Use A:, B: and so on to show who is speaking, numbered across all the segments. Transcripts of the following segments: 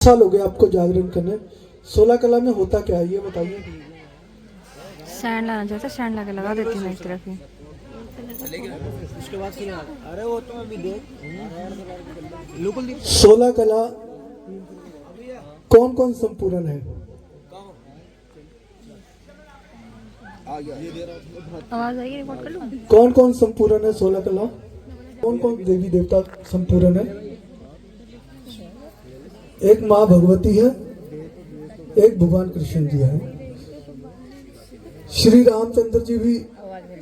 A: साल हो गए आपको जागरण करने। 16 कला में होता क्या है ये बताइए।
B: स्टैंड लाना चाहता, स्टैंड लाके लगा देती हूँ एक तरफ ही।
C: उसके बाद सुना, अरे वो तो अभी देख लोकल
A: 16 कला कौन कौन संपूर्ण है?
B: आवाज आएगी, रिकॉर्ड कर लूँ?
A: कौन कौन संपूर्ण है 16 कला? कौन कौन देवी देवता संपूर्ण है? एक माँ भगवती है, एक भगवान कृष्ण जी है। श्री रामचंद्र जी भी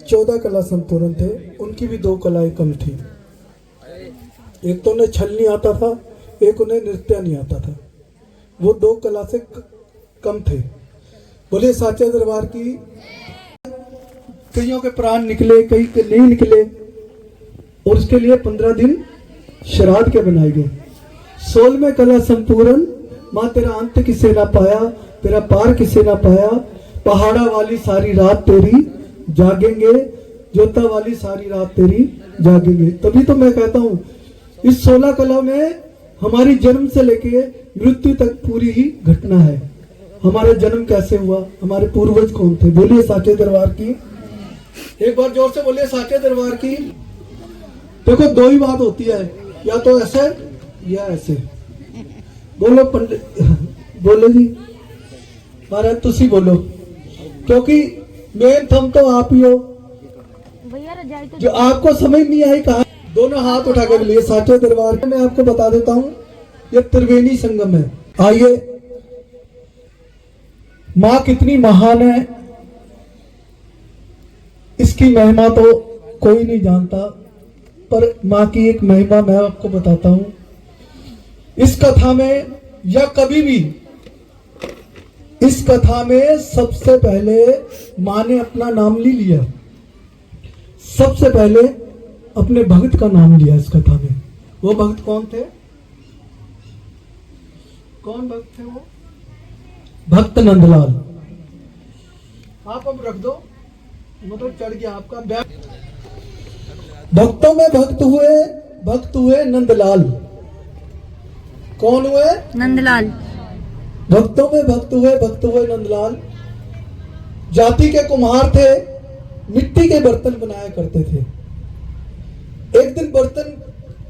A: 14 कला संपूर्ण थे, उनकी भी 2 कलाएं कम थी। एक तो उन्हें छल नहीं आता था, एक उन्हें नृत्य नहीं आता था। वो 2 कला से कम थे। बोले साचे दरबार की। कईयों के प्राण निकले, कई के नहीं निकले, और उसके लिए 15 दिन श्राद्ध के बनाए गए। 16वें कला संपूर्ण। माँ तेरा अंत किसे ना पाया, तेरा पार किसे ना पाया। पहाड़ा वाली सारी रात तेरी जागेंगे, जोता वाली सारी रात तेरी जागेंगे। तभी तो मैं कहता हूँ इस 16 कला में हमारी जन्म से लेके मृत्यु तक पूरी ही घटना है। हमारा जन्म कैसे हुआ, हमारे पूर्वज कौन थे। बोलिए साचे दरबार की। एक बार जोर से बोलिए साचे दरबार की। देखो 2 ही बात होती है, या तो ऐसे या ऐसे। बोलो पंडित, बोलो जी महाराज, तुसी बोलो, क्योंकि मेन थम तो आप ही हो। जो आपको समझ नहीं आई कहा, दोनों हाथ उठा के बोलिए साचे दरबार। मैं आपको बता देता हूँ ये त्रिवेणी संगम है। आइए, माँ कितनी महान है इसकी महिमा तो कोई नहीं जानता, पर माँ की एक महिमा मैं आपको बताता हूँ। इस कथा में या कभी भी इस कथा में सबसे पहले माँ ने अपना नाम नहीं लिया, सबसे पहले अपने भक्त का नाम लिया इस कथा में। वो भक्त कौन थे? कौन भक्त थे वो? भक्त नंदलाल। आप अब रख दो, मतलब चढ़ गया आपका बैग। भक्तों में भक्त हुए नंदलाल। कौन हुए?
B: नंदलाल।
A: भक्तों में भक्त हुए नंदलाल। जाति के कुम्हार थे, मिट्टी के बर्तन बनाया करते थे। एक दिन बर्तन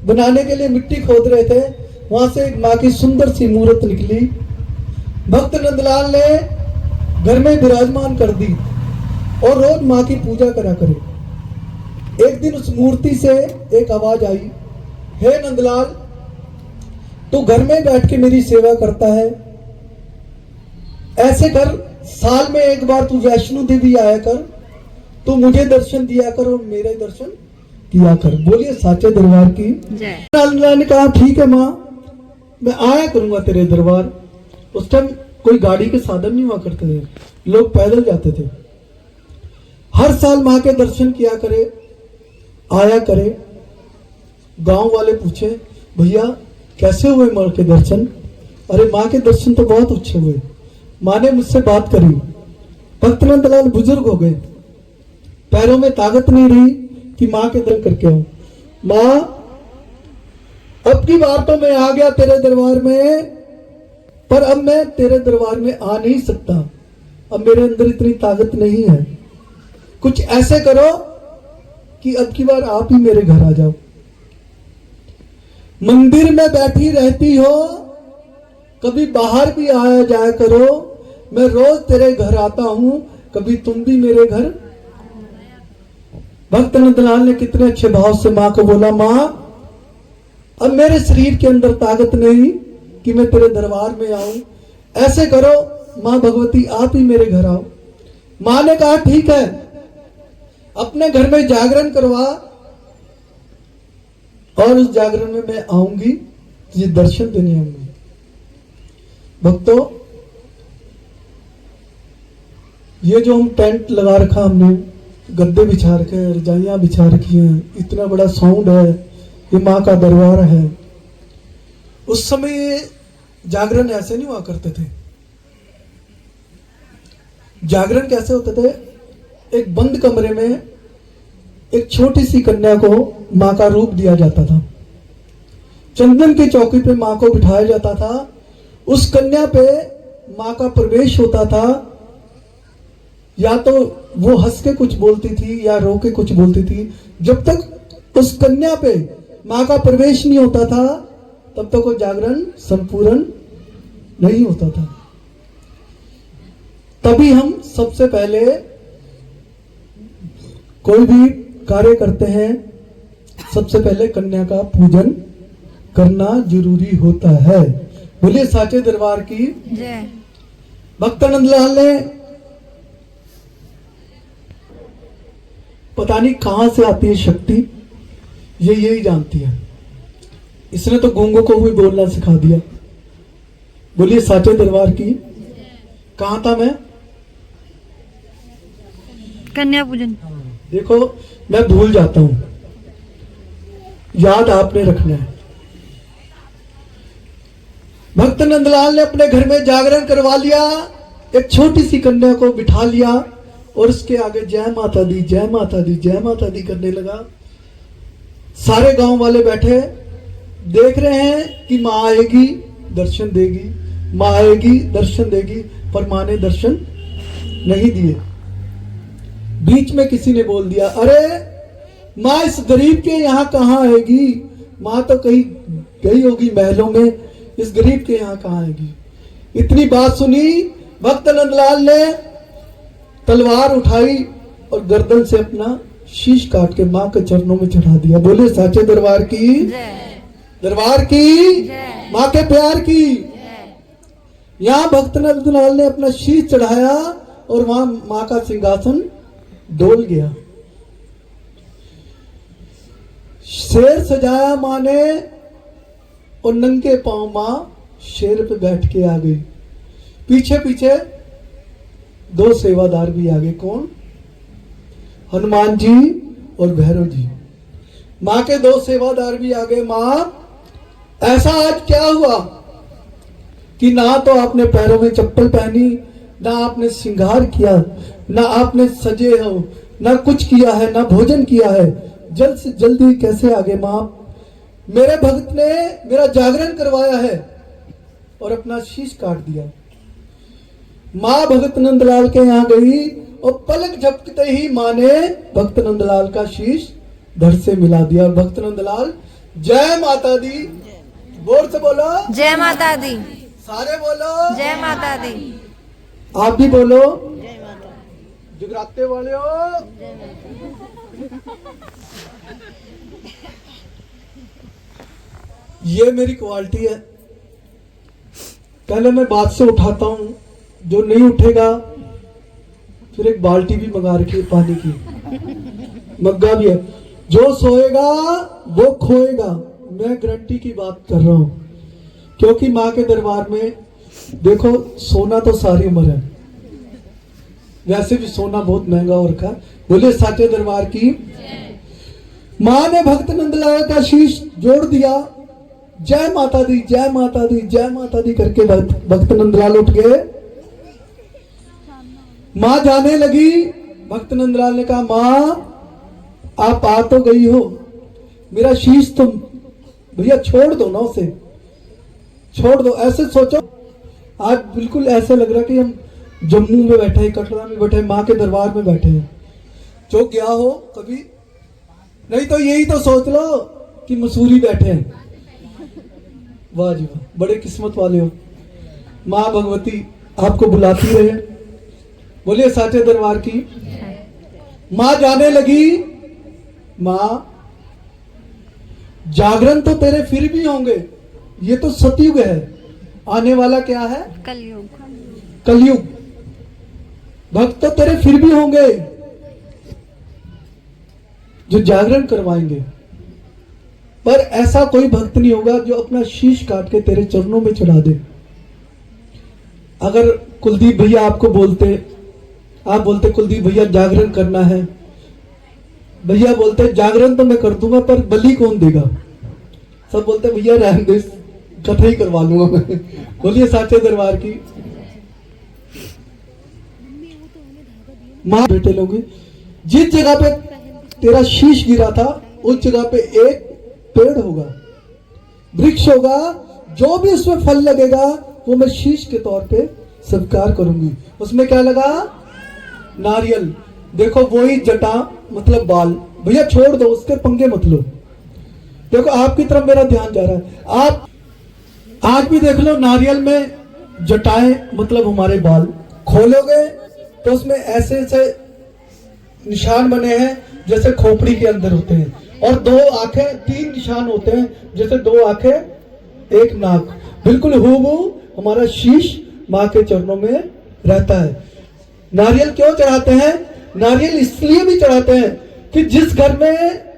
A: बनाने के लिए मिट्टी खोद रहे थे, वहां से एक माँ की सुंदर सी मूर्त निकली। भक्त नंदलाल ने घर में विराजमान कर दी और रोज माँ की पूजा करा करे। एक दिन उस मूर्ति से एक आवाज आई, हे नंदलाल, तू घर में बैठ के मेरी सेवा करता है, ऐसे कर, साल में एक बार तू वैष्णो देवी आया कर, तू मुझे दर्शन दिया कर और मेरे दर्शन किया कर। बोलिए साचे दरबार की जय। नंदलाल ने कहा ठीक है माँ, मैं आया करूंगा तेरे दरबार। उस टाइम कोई गाड़ी के साधन नहीं हुआ करते थे, लोग पैदल जाते थे। हर साल माँ के दर्शन किया करे, आया करे। गांव वाले पूछे, भैया कैसे हुए माँ के दर्शन? अरे माँ के दर्शन तो बहुत अच्छे हुए। माँ ने मुझसे बात करी। भक्त नंदलाल बुजुर्ग हो गए, पैरों में ताकत नहीं रही कि माँ के दर्शन करके आऊं। माँ, अब की बार तो मैं आ गया तेरे दरबार में, पर अब मैं तेरे दरबार में आ नहीं सकता। अब मेरे अंदर इतनी ताकत नहीं है। कुछ ऐसे करो कि अब की बार आप ही मेरे घर आ जाओ। मंदिर में बैठी रहती हो, कभी बाहर भी आया जाया करो। मैं रोज तेरे घर आता हूं, कभी तुम भी मेरे घर। भक्त नंदलाल ने कितने अच्छे भाव से माँ को बोला, माँ अब मेरे शरीर के अंदर ताकत नहीं कि मैं तेरे दरबार में आऊं। ऐसे करो माँ भगवती, आप ही मेरे घर आओ। माँ ने कहा ठीक है, अपने घर में जागरण करवा और उस जागरण में मैं आऊंगी, तुझे दर्शन देने आऊंगी। भक्तों, ये जो हम टेंट लगा रखा, हमने गद्दे बिछा रखे हैं, रजाइयां बिछा रखी हैं, इतना बड़ा साउंड है, ये माँ का दरबार है। उस समय जागरण ऐसे नहीं हुआ करते थे। जागरण कैसे होते थे? एक बंद कमरे में एक छोटी सी कन्या को माँ का रूप दिया जाता था। चंदन की चौकी पे माँ को बिठाया जाता था उस कन्या पे माँ का प्रवेश होता था, या तो वो हंस के कुछ बोलती थी या रो के कुछ बोलती थी। जब तक उस कन्या पे माँ का प्रवेश नहीं होता था तब तक वो जागरण संपूर्ण नहीं होता था। तभी हम सबसे पहले कोई भी कार्य करते हैं, सबसे पहले कन्या का पूजन करना जरूरी होता है। बोलिए साचे दरबार की
B: जय।
A: भक्तानंद लाल ने पता नहीं कहां से आती है शक्ति, ये यही जानती है। इसने तो गूंगों को भी बोलना सिखा दिया। बोलिए साचे दरबार की। कहां था मैं?
B: कन्या पूजन।
A: देखो मैं भूल जाता हूं, याद आपने रखना है। भक्त नंदलाल ने अपने घर में जागरण करवा लिया, एक छोटी सी कन्या को बिठा लिया और उसके आगे जय माता दी, जय माता दी, जय माता दी करने लगा। सारे गांव वाले बैठे देख रहे हैं कि माँ आएगी दर्शन देगी, माँ आएगी दर्शन देगी, पर माँ ने दर्शन नहीं दिए। बीच में किसी ने बोल दिया, अरे माँ इस गरीब के यहाँ कहाँ आएगी, माँ तो कहीं गई होगी महलों में, इस गरीब के यहाँ कहाँ आएगी। इतनी बात सुनी, भक्त नंदलाल ने तलवार उठाई और गर्दन से अपना शीश काट के माँ के चरणों में चढ़ा दिया। बोले साचे दरबार की, दरबार की, माँ के प्यार की। यहाँ भक्त नंदलाल ने अपना शीश चढ़ाया और वहां माँ का सिंहासन डोल गया। शेर सजाया माँ ने और नंगे पांव माँ शेर पे बैठ के आ गई। पीछे पीछे दो सेवादार भी आ गए। कौन? हनुमान जी और भैरव जी। माँ के दो सेवादार भी आ गए। माँ ऐसा आज क्या हुआ कि ना तो आपने पैरों में चप्पल पहनी, ना आपने श्रृंगार किया, ना आपने सजे हो, ना कुछ किया है, ना भोजन किया है, जल्द से जल्दी कैसे आ गए माँ? मेरे भक्त ने मेरा जागरण करवाया है और अपना शीश काट दिया। माँ भक्त नंदलाल के यहाँ गई और पलक झपकते ही माँ ने भक्त नंदलाल का शीश धड़ से मिला दिया। भक्त नंदलाल जय माता दी, जोर से बोलो
B: जय माता दी,
A: सारे बोलो
B: जय माता दी।
A: आप भी बोलो जगराते वाले हो। ये मेरी क्वालिटी है। पहले मैं बात से उठाता हूं, जो नहीं उठेगा फिर एक बाल्टी भी मंगा रखी है पानी की, मग्गा भी है। जो सोएगा वो खोएगा, मैं गारंटी की बात कर रहा हूं। क्योंकि माँ के दरबार में देखो सोना तो सारी उम्र है, वैसे भी सोना बहुत महंगा हो रखा। बोले साचे दरबार की। माँ ने भक्त नंदलाल का शीश जोड़ दिया। जय माता दी, जय माता दी, जय माता दी करके भक्त नंदलाल उठ गए। माँ जाने लगी। भक्त नंदलाल ने कहा, माँ आप आ तो गई हो, मेरा शीश तो भैया छोड़ दो ना, उसे छोड़ दो। ऐसे सोचो आज बिल्कुल ऐसे लग रहा कि हम जम्मू में बैठे हैं, कटरा में बैठे हैं, माँ के दरबार में बैठे हैं। जो गया हो कभी, नहीं तो यही तो सोच लो कि मसूरी बैठे हैं। वाह जी वाह, बड़े किस्मत वाले हो। माँ भगवती आपको बुलाती रहे। बोलिए साचे दरबार की। माँ जाने लगी। माँ जागरण तो तेरे फिर भी होंगे, ये तो सतयुग है, आने वाला क्या है?
B: कलयुग।
A: कलयुग। भक्त तो तेरे फिर भी होंगे जो जागरण करवाएंगे, पर ऐसा कोई भक्त नहीं होगा जो अपना शीश काट के तेरे चरणों में चढ़ा दे। अगर कुलदीप भैया आपको बोलते, आप बोलते कुलदीप भैया जागरण करना है, भैया बोलते जागरण तो मैं कर दूंगा पर बलि कौन देगा? सब बोलते भैया रहने दे, कथा ही करवा लूंगा मैं। बोलिए साचे दरबार की। माँ बेटे लोग, जिस जगह पे तेरा शीश गिरा था उस जगह पे एक पेड़ होगा, वृक्ष होगा, जो भी उसमें फल लगेगा वो मैं शीश के तौर पे स्वीकार करूंगी। उसमें क्या लगा? नारियल। देखो वही जटा मतलब बाल, भैया छोड़ दो, उसके पंगे मत लो। देखो आपकी तरफ मेरा ध्यान जा रहा है। आप आज भी देख लो, नारियल में जटाएं मतलब हमारे बाल। खोलोगे तो उसमें ऐसे ऐसे निशान बने हैं जैसे खोपड़ी के अंदर होते हैं, और 2 आंखें, 3 निशान होते हैं जैसे 2 आंखें 1 नाक। बिल्कुल हूबहू हमारा शीश माँ के चरणों में रहता है। नारियल क्यों चढ़ाते हैं? नारियल इसलिए भी चढ़ाते हैं कि जिस घर में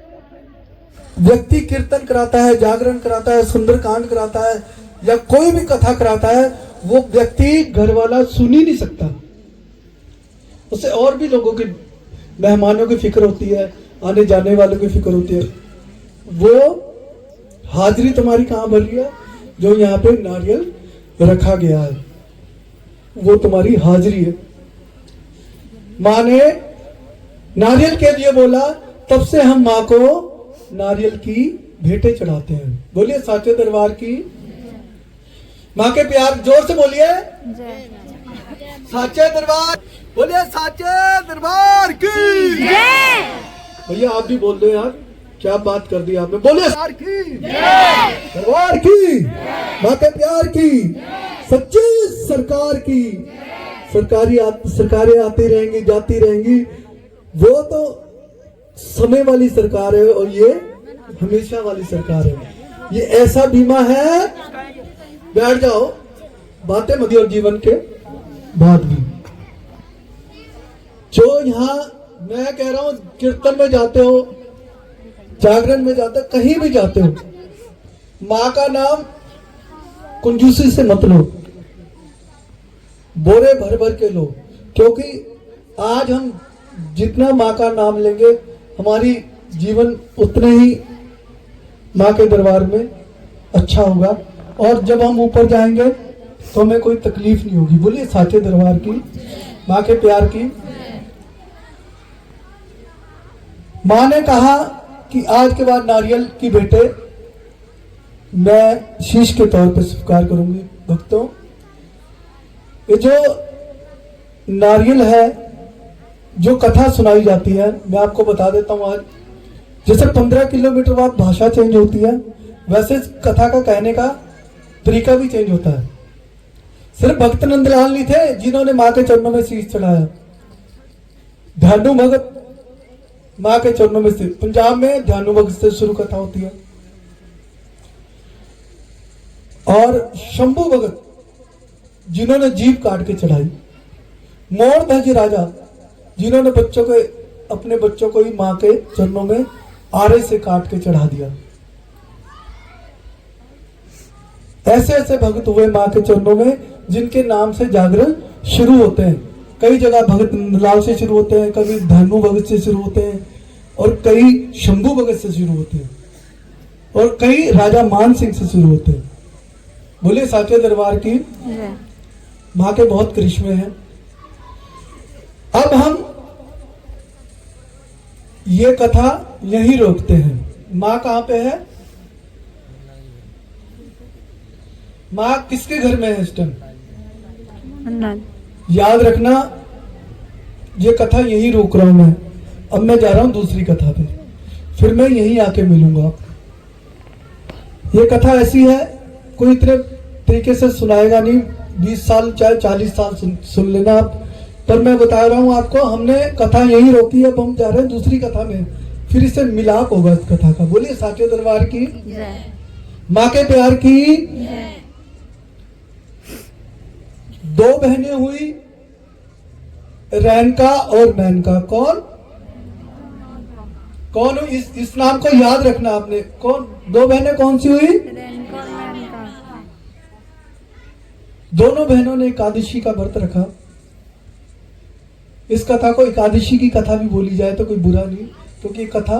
A: व्यक्ति कीर्तन कराता है, जागरण कराता है, सुंदरकांड कराता है या कोई भी कथा कराता है, वो व्यक्ति घर वाला सुन ही नहीं सकता। उसे और भी लोगों की, मेहमानों की फिक्र होती है, आने जाने वालों की फिक्र होती है। वो हाजिरी तुम्हारी कहाँ भर रही है? जो यहाँ पे नारियल रखा गया है, वो तुम्हारी हाजिरी है। माँ ने नारियल के लिए बोला, तब से हम माँ को नारियल की भेंटें चढ़ाते हैं। बोलिए साचे दरबार की। माँ के प्यार, जोर से बोलिए साचे दरबार, बोलिए साचे दरबार की। भैया आप भी बोल दो यार, क्या बात कर दी आपने। बोलिए दरबार की, दरबार की, माँ के प्यार की, सच्ची सरकार की। सरकारें आती रहेंगी, जाती रहेंगी, वो तो समय वाली सरकार है और ये हमेशा वाली सरकार है। ये ऐसा बीमा है, बैठ जाओ, बातें मत और जीवन के बाद भी। जो यहाँ मैं कह रहा हूं, कीर्तन में जाते हो, जागरण में जाते हो, कहीं भी जाते हो, माँ का नाम कंजूसी से मत लो, बोरे भर भर के लो। क्योंकि आज हम जितना माँ का नाम लेंगे, हमारी जीवन उतने ही माँ के दरबार में अच्छा होगा, और जब हम ऊपर जाएंगे तो हमें कोई तकलीफ नहीं होगी। बोलिए साचे दरबार की, माँ के प्यार की। माँ ने कहा कि आज के बाद नारियल की भेंटें मैं शीश के तौर पर स्वीकार करूंगी। भक्तों, ये जो नारियल है, जो कथा सुनाई जाती है, मैं आपको बता देता हूं। आज जैसे 15 किलोमीटर बाद भाषा चेंज होती है, वैसे कथा का कहने का तरीका भी चेंज होता है। सिर्फ भक्त नंदलाल नहीं थे जिन्होंने माँ के चरणों में शीश चढ़ाया। ध्यानु भगत माँ के चरणों में से, पंजाब में ध्यानु भगत से शुरू कथा होती है, और शंभू भगत जिन्होंने जीभ काट के चढ़ाई, मोर ध्वज राजा जिन्होंने बच्चों के, अपने बच्चों को ही माँ के चरणों में आरे से काट के चढ़ा दिया। ऐसे ऐसे भक्त हुए माँ के चरणों में, जिनके नाम से जागरण शुरू होते हैं। कई जगह भगत नंदलाल से शुरू होते हैं, कभी धनु भगत से शुरू होते हैं, और कई शंभू भगत से शुरू होते हैं, और कई राजा मान सिंह से शुरू होते हैं। बोलिए साचे दरबार की। माँ के बहुत करिश्मे हैं। अब हम ये कथा यहीं रोकते हैं। माँ कहाँ पे है? माँ किसके घर में है इस टाइम? याद रखना, ये कथा यहीं रोक रहा हूं मैं। अब मैं जा रहा हूं दूसरी कथा पे, फिर मैं यहीं आके मिलूंगा। ये कथा ऐसी है, कोई इतने तरीके से सुनाएगा नहीं, 20 साल चाहे 40 साल सुन लेना आप, पर मैं बता रहा हूं आपको, हमने कथा यहीं रोकी है, अब हम जा रहे हैं दूसरी कथा में, फिर इससे मिलाप होगा इस कथा का। बोलिए साचे दरबार की, माँ के प्यार की। 2 बहनें हुई, रेणुका और मेनका। कौन कौन हुई? इस नाम को याद रखना आपने। कौन 2 बहनें कौन सी हुई? दोनों बहनों ने एकादशी का व्रत रखा। इस कथा को एकादशी की कथा भी बोली जाए तो कोई बुरा नहीं, क्योंकि कथा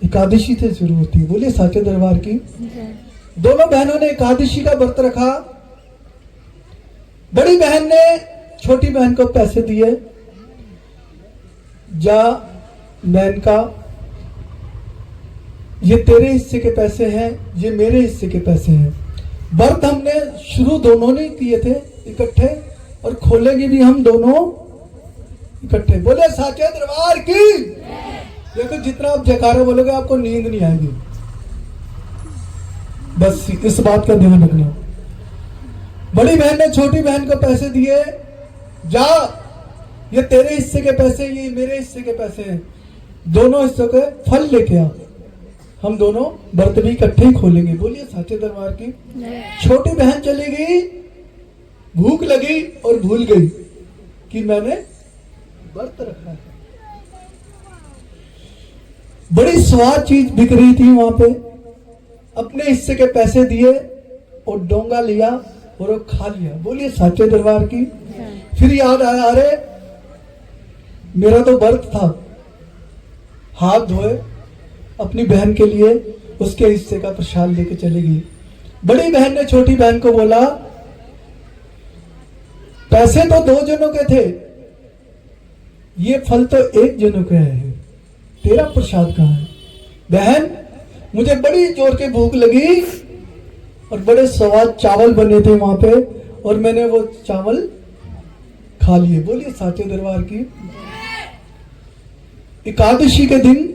A: एकादशी से शुरू होती है। बोलिए साचे दरबार की। दोनों बहनों ने एकादशी का व्रत रखा। बड़ी बहन ने छोटी बहन को पैसे दिए, जा मेनका, ये तेरे हिस्से के पैसे हैं, ये मेरे हिस्से के पैसे हैं, व्रत हमने शुरू दोनों ने किए थे इकट्ठे, और खोलेंगे भी हम दोनों इकट्ठे। बोले साचे दरबार की। देखो जितना आप जयकारा बोलोगे आपको नींद नहीं आएगी, बस इस बात का ध्यान रखना। बड़ी बहन ने छोटी बहन को पैसे दिए, जा ये तेरे हिस्से के पैसे, ये मेरे हिस्से के पैसे हैं, दोनों हिस्सों के फल लेके आ, हम दोनों व्रत भी इकट्ठे ही खोलेंगे। बोलिए साचे दरबार की। छोटी बहन चली गई, भूख लगी और भूल गई कि मैंने व्रत रखा है। बड़ी स्वाद चीज बिक रही थी वहां पे, अपने हिस्से के पैसे दिए और डोंगा लिया और वो खा लिया। बोलिए साचे दरबार की। फिर याद आया, अरे मेरा तो व्रत था। हाथ धोए, अपनी बहन के लिए उसके हिस्से का प्रसाद लेके चली गई। बड़ी बहन ने छोटी बहन को बोला, पैसे तो 2 जनों के थे, ये फल तो 1 जनों के हैं, तेरा प्रसाद कहाँ है? बहन मुझे बड़ी जोर के भूख लगी और बड़े स्वाद चावल बने थे वहां पे, और मैंने वो चावल खा लिए। बोलिए साचे दरबार की। एकादशी के दिन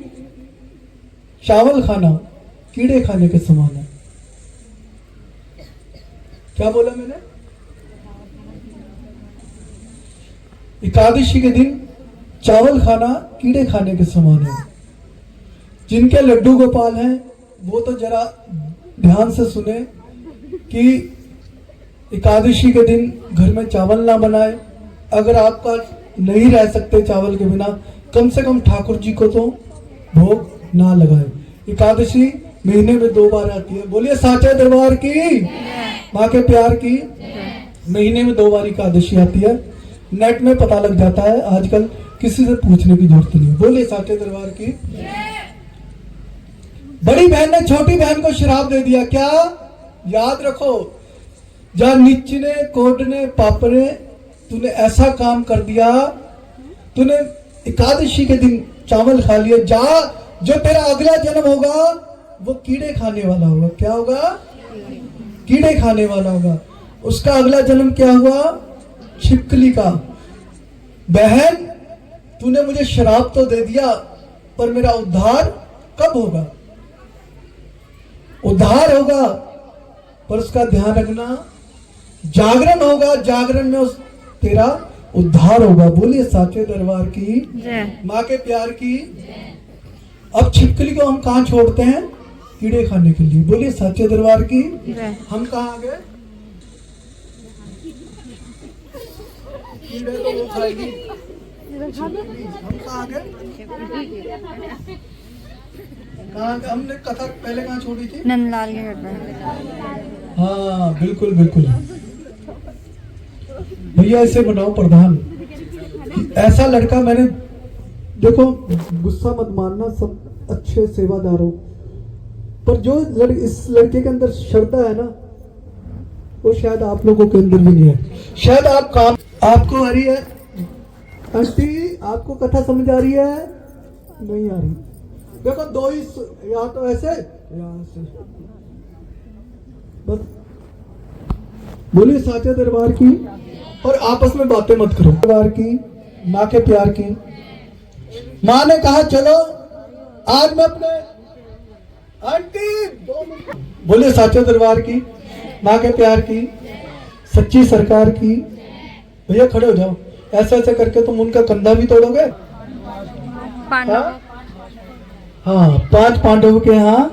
A: चावल खाना कीड़े खाने के समान है। क्या बोला मैंने? एकादशी के दिन चावल खाना कीड़े खाने के समान है। जिनके लड्डू गोपाल हैं वो तो जरा ध्यान से सुने कि एकादशी के दिन घर में चावल ना बनाए। अगर आपका नहीं रह सकते चावल के बिना, कम से कम ठाकुर जी को तो भोग ना लगाए। एकादशी महीने में 2 बार आती है। बोलिए साचे दरबार की, माँ के प्यार की। महीने में 2 बार एकादशी आती है, नेट में पता लग जाता है आजकल, किसी से पूछने की जरूरत नहीं। बोलिए साचे दरबार की। बड़ी बहन ने छोटी बहन को श्राप दे दिया। क्या? याद रखो, जा नीचने कोडने पापने, तूने ऐसा काम कर दिया, तूने एकादशी के दिन चावल खा लिया, जा जो तेरा अगला जन्म होगा वो कीड़े खाने वाला होगा। क्या होगा? कीड़े खाने वाला होगा। उसका अगला जन्म क्या हुआ? छिपकली का। बहन तूने मुझे श्राप तो दे दिया, पर मेरा उद्धार कब होगा? उद्धार होगा, पर उसका ध्यान रखना, जागरण होगा, जागरण में उस तेरा उद्धार होगा। बोलिए साचे दरबार की, माँ के प्यार की। अब छिपकली को हम कहाँ छोड़ते हैं? कीड़े खाने के लिए। बोलिए साचे दरबार की। हम कहाँ आ गए? कीड़े को वो खाएगी, हम कहाँ आ गए? कहाँ? हमने कथा पहले कहाँ छोड़ी थी?
B: नंदलाल के घर पर।
A: हाँ बिल्कुल बिल्कुल। भैया ऐसे बनाओ प्रधान कि ऐसा लड़का मैंने, देखो गुस्सा मत मानना, सब अच्छे सेवादार हो, पर जो इस लड़के के अंदर श्रद्धा है ना, वो शायद आप लोगों के अंदर भी नहीं है। शायद आप काम आपको आ रही है आंटी, आपको कथा समझ आ रही है? नहीं आ रही। देखो 2 ही, या तो ऐसे या ऐसे, बस। बोलिए साचे दरबार की। और आपस में बातें मत करो। दरबार की, माँ के प्यार की। माँ ने कहा चलो आज मैं अपने आंटी 2 मिनट। बोलिए साचे दरबार की, माँ के प्यार की, सच्ची सरकार की। भैया खड़े हो जाओ, ऐसे ऐसे करके तुम उनका कंधा भी तोड़ोगे। हाँ 5 पांडवों के यहाँ,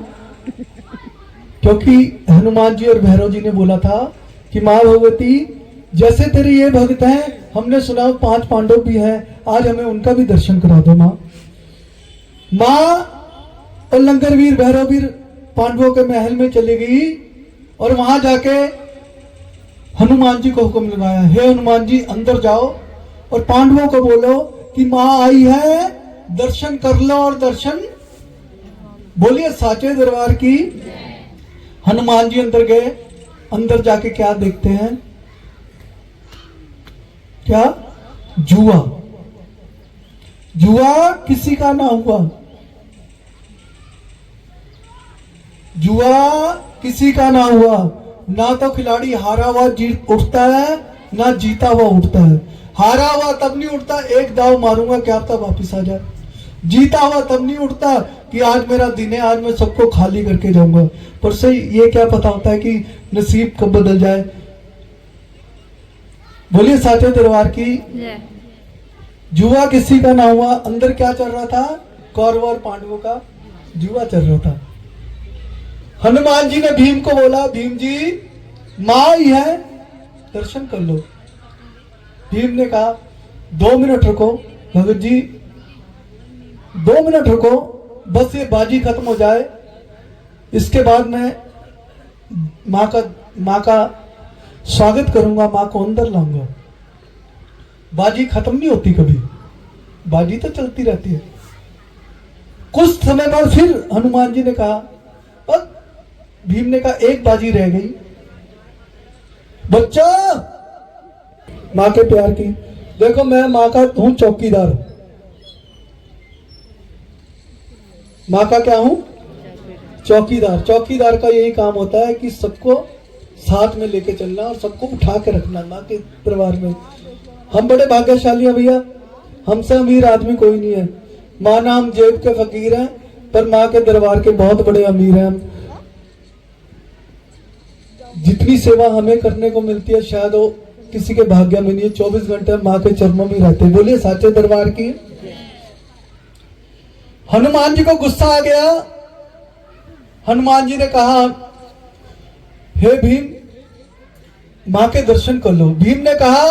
A: क्योंकि हनुमान जी और भैरव जी ने बोला था कि माँ भगवती जैसे तेरी ये भक्त हैं, हमने सुना 5 पांडव भी हैं, आज हमें उनका भी दर्शन करा दो माँ। माँ और लंगरवीर भैरववीर पांडवों के महल में चली गई और वहां जाके हनुमान जी को हुक्म लगाया, हे हनुमान जी अंदर जाओ और पांडवों को बोलो कि माँ आई है, दर्शन कर लो। और दर्शन, बोलिए साचे दरबार की। हनुमान जी अंदर गए। अंदर जाके क्या देखते हैं? क्या? जुआ। जुआ किसी का ना हुआ, जुआ किसी का ना हुआ। ना तो खिलाड़ी हारा हुआ जीत उठता है, ना जीता हुआ उठता है। हारा हुआ तब नहीं उठता एक दाव मारूंगा क्या पता वापिस आ जाए। जीता हुआ तब नहीं उठता कि आज मेरा दिन है, आज मैं सबको खाली करके जाऊंगा। पर सही ये क्या पता होता है कि नसीब कब बदल जाए। बोलिए साचे दरबार की।
B: जय।
A: जुआ किसी का ना हुआ। अंदर क्या चल रहा था? कौरव और पांडवों का जुआ चल रहा था। हनुमान जी ने भीम को बोला, भीम जी मां ही है, दर्शन कर लो। भीम ने कहा 2 मिनट रुको भगत जी, 2 मिनट रुको, बस ये बाजी खत्म हो जाए, इसके बाद मैं माँ का स्वागत करूंगा, माँ को अंदर लाऊंगा। बाजी खत्म नहीं होती कभी, बाजी तो चलती रहती है। कुछ समय बाद फिर हनुमान जी ने कहा, और भीम ने कहा एक बाजी रह गई। बच्चा, माँ के प्यार की, देखो मैं माँ का हूं चौकीदार। माँ का क्या हूं? चौकीदार। चौकीदार का यही काम होता है कि सबको साथ में लेके चलना और सबको उठा के रखना। माँ के परिवार में हम बड़े भाग्यशाली हैं भैया, हमसे अमीर आदमी कोई नहीं है। माँ नाम जेब के फकीर हैं, पर माँ के दरबार के बहुत बड़े अमीर हैं। जितनी सेवा हमें करने को मिलती है शायद वो किसी के भाग्य में नहीं है। 24 घंटे माँ के चरणों में रहते। बोलिए साचे दरबार की। हनुमान जी को गुस्सा आ गया। हनुमान जी ने कहा, हे भीम माँ के दर्शन कर लो। भीम ने कहा,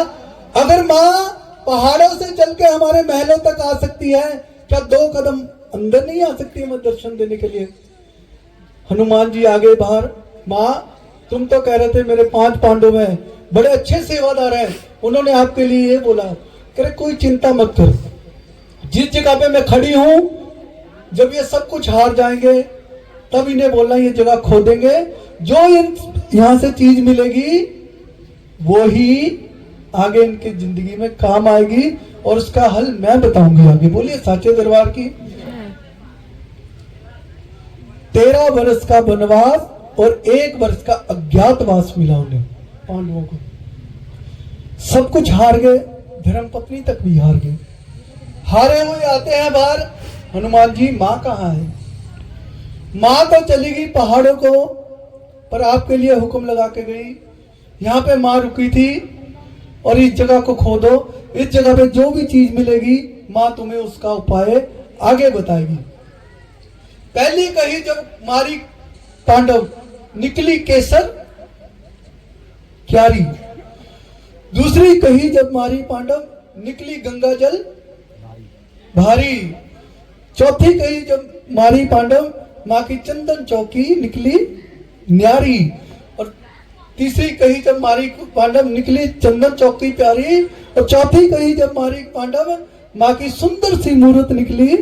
A: अगर माँ पहाड़ों से चल के हमारे महलों तक आ सकती है, क्या 2 कदम अंदर नहीं आ सकती है मैं दर्शन देने के लिए? हनुमान जी आगे बाहर, माँ तुम तो कह रहे थे मेरे 5 पांडव हैं, बड़े अच्छे सेवादार हैं, उन्होंने आपके लिए ये बोला। कह रहे कोई चिंता मत कर, जिस जगह पे मैं खड़ी हूं, जब ये सब कुछ हार जाएंगे तब इन्हें बोलना ये जगह खो देंगे। जो यहां से चीज मिलेगी वो ही आगे इनकी जिंदगी में काम आएगी और उसका हल मैं बताऊंगी आगे। बोलिए साचे दरबार की। 13 वर्ष का वनवास और 1 वर्ष का अज्ञातवास मिला उन्हें पांडवों को। सब कुछ हार गए, धर्मपत्नी तक भी हार गए। हारे हुए आते हैं बाहर, हनुमान जी माँ कहाँ है? माँ तो चली गई पहाड़ों को, पर आपके लिए हुक्म लगा के गई। यहाँ पे माँ रुकी थी और इस जगह को खोदो, इस जगह पे जो भी चीज मिलेगी माँ तुम्हें उसका उपाय आगे बताएगी। पहली कही जब मारी पांडव, निकली केसर क्यारी। दूसरी कही जब मारी पांडव, निकली गंगा जल भारी। चौथी कही जब मारी पांडव, माँ की चंदन चौकी निकली न्यारी। और तीसरी कही जब मारी पांडव, निकली चंदन चौकी प्यारी। और चौथी कही जब मारी पांडव, माँ की सुंदर सी मूर्त निकली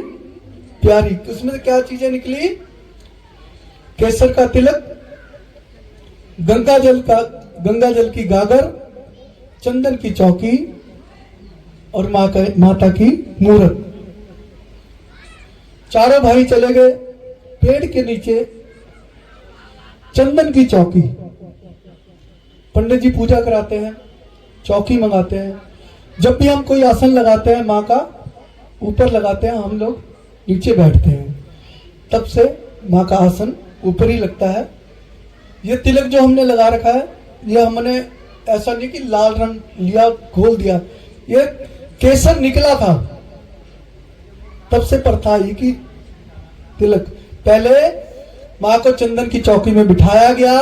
A: प्यारी। उसमें क्या चीजें निकली? केसर का तिलक, गंगा जल की गागर, चंदन की चौकी और माता की मूर्त। चारों भाई चले गए पेड़ के नीचे, चंदन की चौकी। पंडित जी पूजा कराते हैं, चौकी मंगाते हैं। जब भी हम कोई आसन लगाते हैं माँ का, ऊपर लगाते हैं, हम लोग नीचे बैठते हैं। तब से माँ का आसन ऊपर ही लगता है। ये तिलक जो हमने लगा रखा है, ये हमने ऐसा नहीं कि लाल रंग लिया घोल दिया, ये केसर निकला था, तब से प्रथा ही कि तिलक। पहले माँ को चंदन की चौकी में बिठाया गया,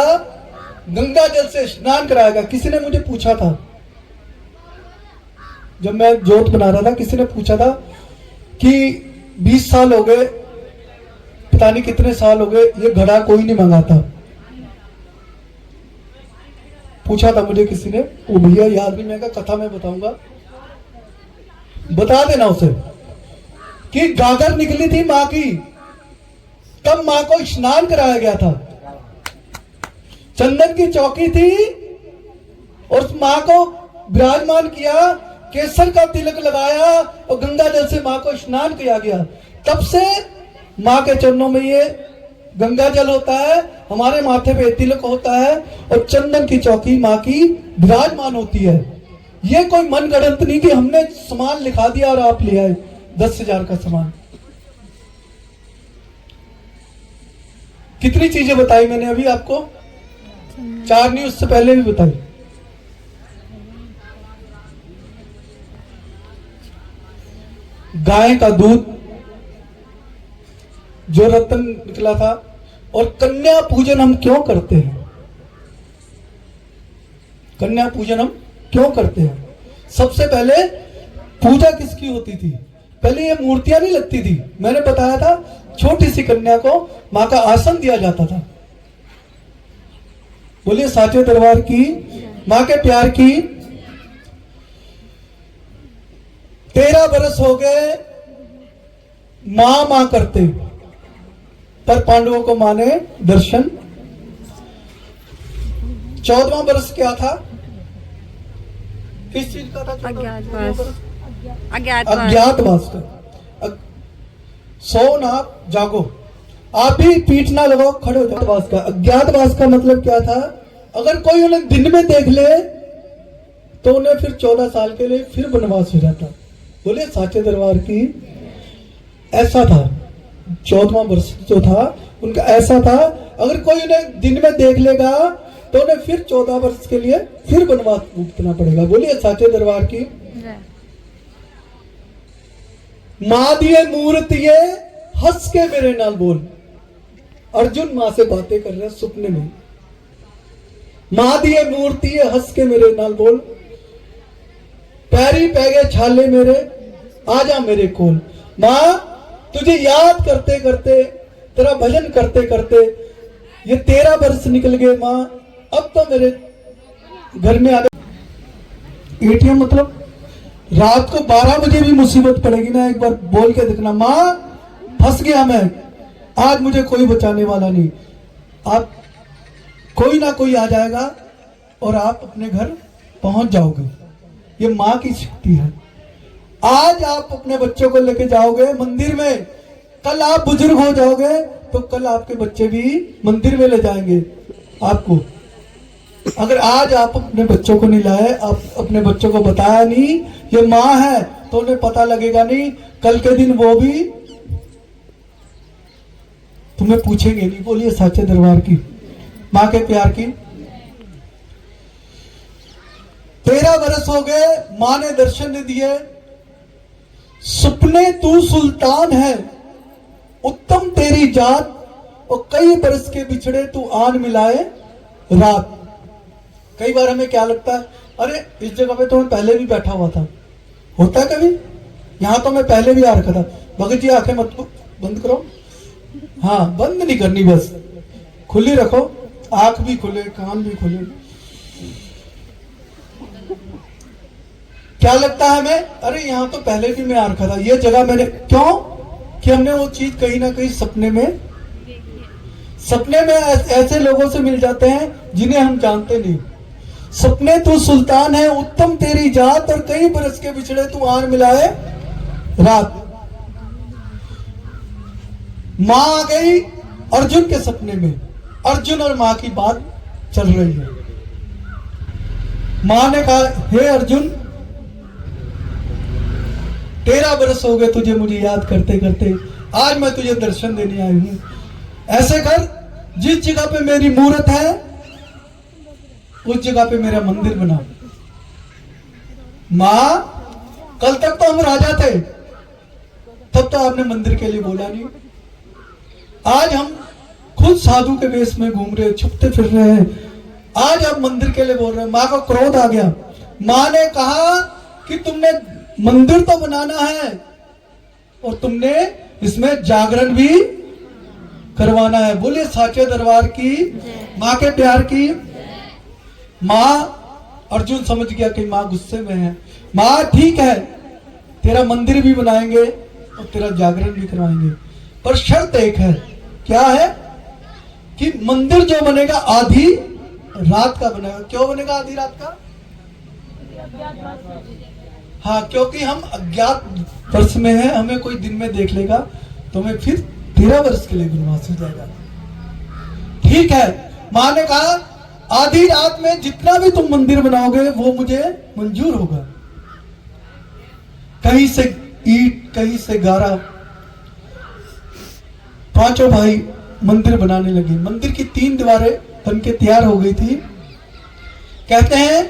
A: गंगा जल से स्नान कराया गया। किसी ने मुझे पूछा था, जब मैं जोत बना रहा था, किसी ने पूछा था कि 20 साल हो गए, पता नहीं कितने साल हो गए, ये घड़ा कोई नहीं मंगाता। पूछा था मुझे किसी ने, वो भैया याद नहीं, मैं कथा में बताऊंगा, बता देना उसे कि गागर निकली थी माँ की, तब माँ को स्नान कराया गया था। चंदन की चौकी थी और उस माँ को विराजमान किया, केसर का तिलक लगाया और गंगा जल से माँ को स्नान किया गया। तब से माँ के चरणों में ये गंगा जल होता है, हमारे माथे पे तिलक होता है और चंदन की चौकी माँ की विराजमान होती है। ये कोई मन गढ़ंत नहीं कि हमने सामान लिखा दिया और आप ले आए 10,000 का सामान। कितनी चीजें बताई मैंने अभी आपको, 4 नहीं उससे पहले भी बताई। गाय का दूध जो रत्न निकला था। और कन्या पूजन हम क्यों करते हैं? कन्या पूजन हम क्यों करते हैं? सबसे पहले पूजा किसकी होती थी? पहले ये मूर्तियां नहीं लगती थी, मैंने बताया था छोटी सी कन्या को मां का आसन दिया जाता था। बोलिए साचे दरबार की, मां के प्यार की। 13 बरस हो गए मां मां करते, पर पांडवों को मां ने दर्शन। 14वां बरस क्या था? किस चीज का था? अज्ञातवास का। सो ना जागो, आप भी पीठ ना लगाओ, खड़े हो जाओ। अज्ञातवास का, अज्ञातवास का मतलब क्या था? अगर कोई उन्हें दिन में देख ले तो उन्हें फिर 14 साल के लिए फिर वनवास हो जाता। बोले साचे दरबार की। ऐसा था 14वां वर्ष जो था उनका, ऐसा था अगर कोई उन्हें दिन में देख लेगा तो उन्हें फिर 14 वर्ष के लिए फिर वनवास भुगतना पड़ेगा। बोलिए साचे दरबार की। मां दिए मूर्त ये हंस के मेरे नाल बोल। अर्जुन मां से बातें कर रहे हैं सपने में। मां दिए मूर्ति ये हंस के मेरे नाल बोल, पैरी पै गए छाले मेरे, आजा मेरे कोल। मां तुझे याद करते करते, तेरा भजन करते करते ये 13 वर्ष निकल गए मां, अब तो मेरे घर में आ गए। एटीएम मतलब रात को 12 बजे भी मुसीबत पड़ेगी ना, एक बार बोल के देखना, मां फंस गया मैं, आज मुझे कोई बचाने वाला नहीं। आप कोई ना कोई आ जाएगा और आप अपने घर पहुंच जाओगे। ये मां की शक्ति है। आज आप अपने बच्चों को लेके जाओगे मंदिर में, कल आप बुजुर्ग हो जाओगे तो कल आपके बच्चे भी मंदिर में ले जाएंगे आपको। अगर आज आप अपने बच्चों को नहीं लाए, आप अपने बच्चों को बताया नहीं ये मां है, तो उन्हें पता लगेगा नहीं, कल के दिन वो भी तुम्हें पूछेंगे नहीं। बोलिए साचे दरबार की, मां के प्यार की। 13 बरस हो गए मां ने दर्शन नहीं दिए। सपने तू सुल्तान है, उत्तम तेरी जात, और कई बरस के बिछड़े तू आन मिलाए रात। कई बार हमें क्या लगता है, अरे इस जगह पे तो मैं पहले भी बैठा हुआ था। होता है कभी, यहां तो मैं पहले भी आ रखा था। भगत जी आंखें मत बंद करो, हाँ बंद नहीं करनी, बस खुली रखो, आंख भी खुले कान भी खुले। क्या लगता है हमें, अरे यहां तो पहले भी मैं आ रखा था, ये जगह मैंने, क्यों कि हमने वो चीज कहीं ना कहीं सपने में ऐसे लोगों से मिल जाते हैं जिन्हें हम जानते नहीं। सपने तू सुल्तान है, उत्तम तेरी जात, और कई बरस के बिछड़े तू आन मिलाए रात। मां आ गई अर्जुन के सपने में, अर्जुन और मां की बात चल रही है। मां ने कहा, हे अर्जुन 13 बरस हो गए तुझे मुझे याद करते करते, आज मैं तुझे दर्शन देने आई हूं। ऐसे कर, जिस जगह पे मेरी मूर्त है उस जगह पे मेरा मंदिर बना। मां, कल तक तो हम राजा थे, तब तो आपने मंदिर के लिए बोला नहीं। आज हम खुद साधु के वेश में घूम रहे, छुपते फिर रहे हैं, आज आप मंदिर के लिए बोल रहे हैं। मां को क्रोध आ गया। मां ने कहा कि तुमने मंदिर तो बनाना है और तुमने इसमें जागरण भी करवाना है। बोलिए साचे दरबार की, मां के प्यार की। मां, अर्जुन समझ गया कि मां गुस्से में है। मां ठीक है, तेरा मंदिर भी बनाएंगे और तेरा जागरण भी करवाएंगे, पर शर्त एक है। क्या है? कि मंदिर जो बनेगा आधी रात का बनेगा। क्यों बनेगा आधी रात का? हाँ, क्योंकि हम अज्ञात वर्ष में हैं, हमें कोई दिन में देख लेगा तो हमें फिर 13 वर्ष के लिए वनवास हो जाएगा। ठीक है। माँ ने कहा आधी रात में जितना भी तुम मंदिर बनाओगे वो मुझे मंजूर होगा। कहीं से ईंट, कहीं से गारा, पांचों भाई मंदिर बनाने लगे। मंदिर की 3 दीवारें बन के तैयार हो गई थी। कहते हैं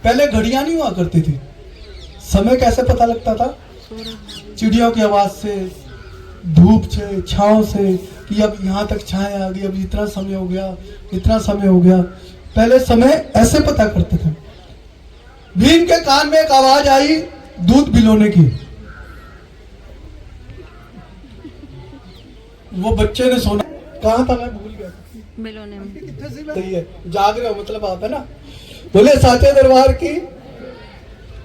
A: पहले घड़ियां नहीं हुआ करती थी। समय कैसे पता लगता था? चिड़ियों की आवाज से, धूप से, छांव से, कि अब यहाँ तक छाया आ गई, अब इतना समय हो गया, इतना समय हो गया। पहले समय ऐसे पता करते थे। भीम के कान में एक आवाज आई दूध बिलोने की। वो बच्चे ने सुना, कहा था मैं भूल गया,
B: बिलोने में।
A: सही है, जाग रहे हो मतलब आप, है ना। बोले साचे दरबार की।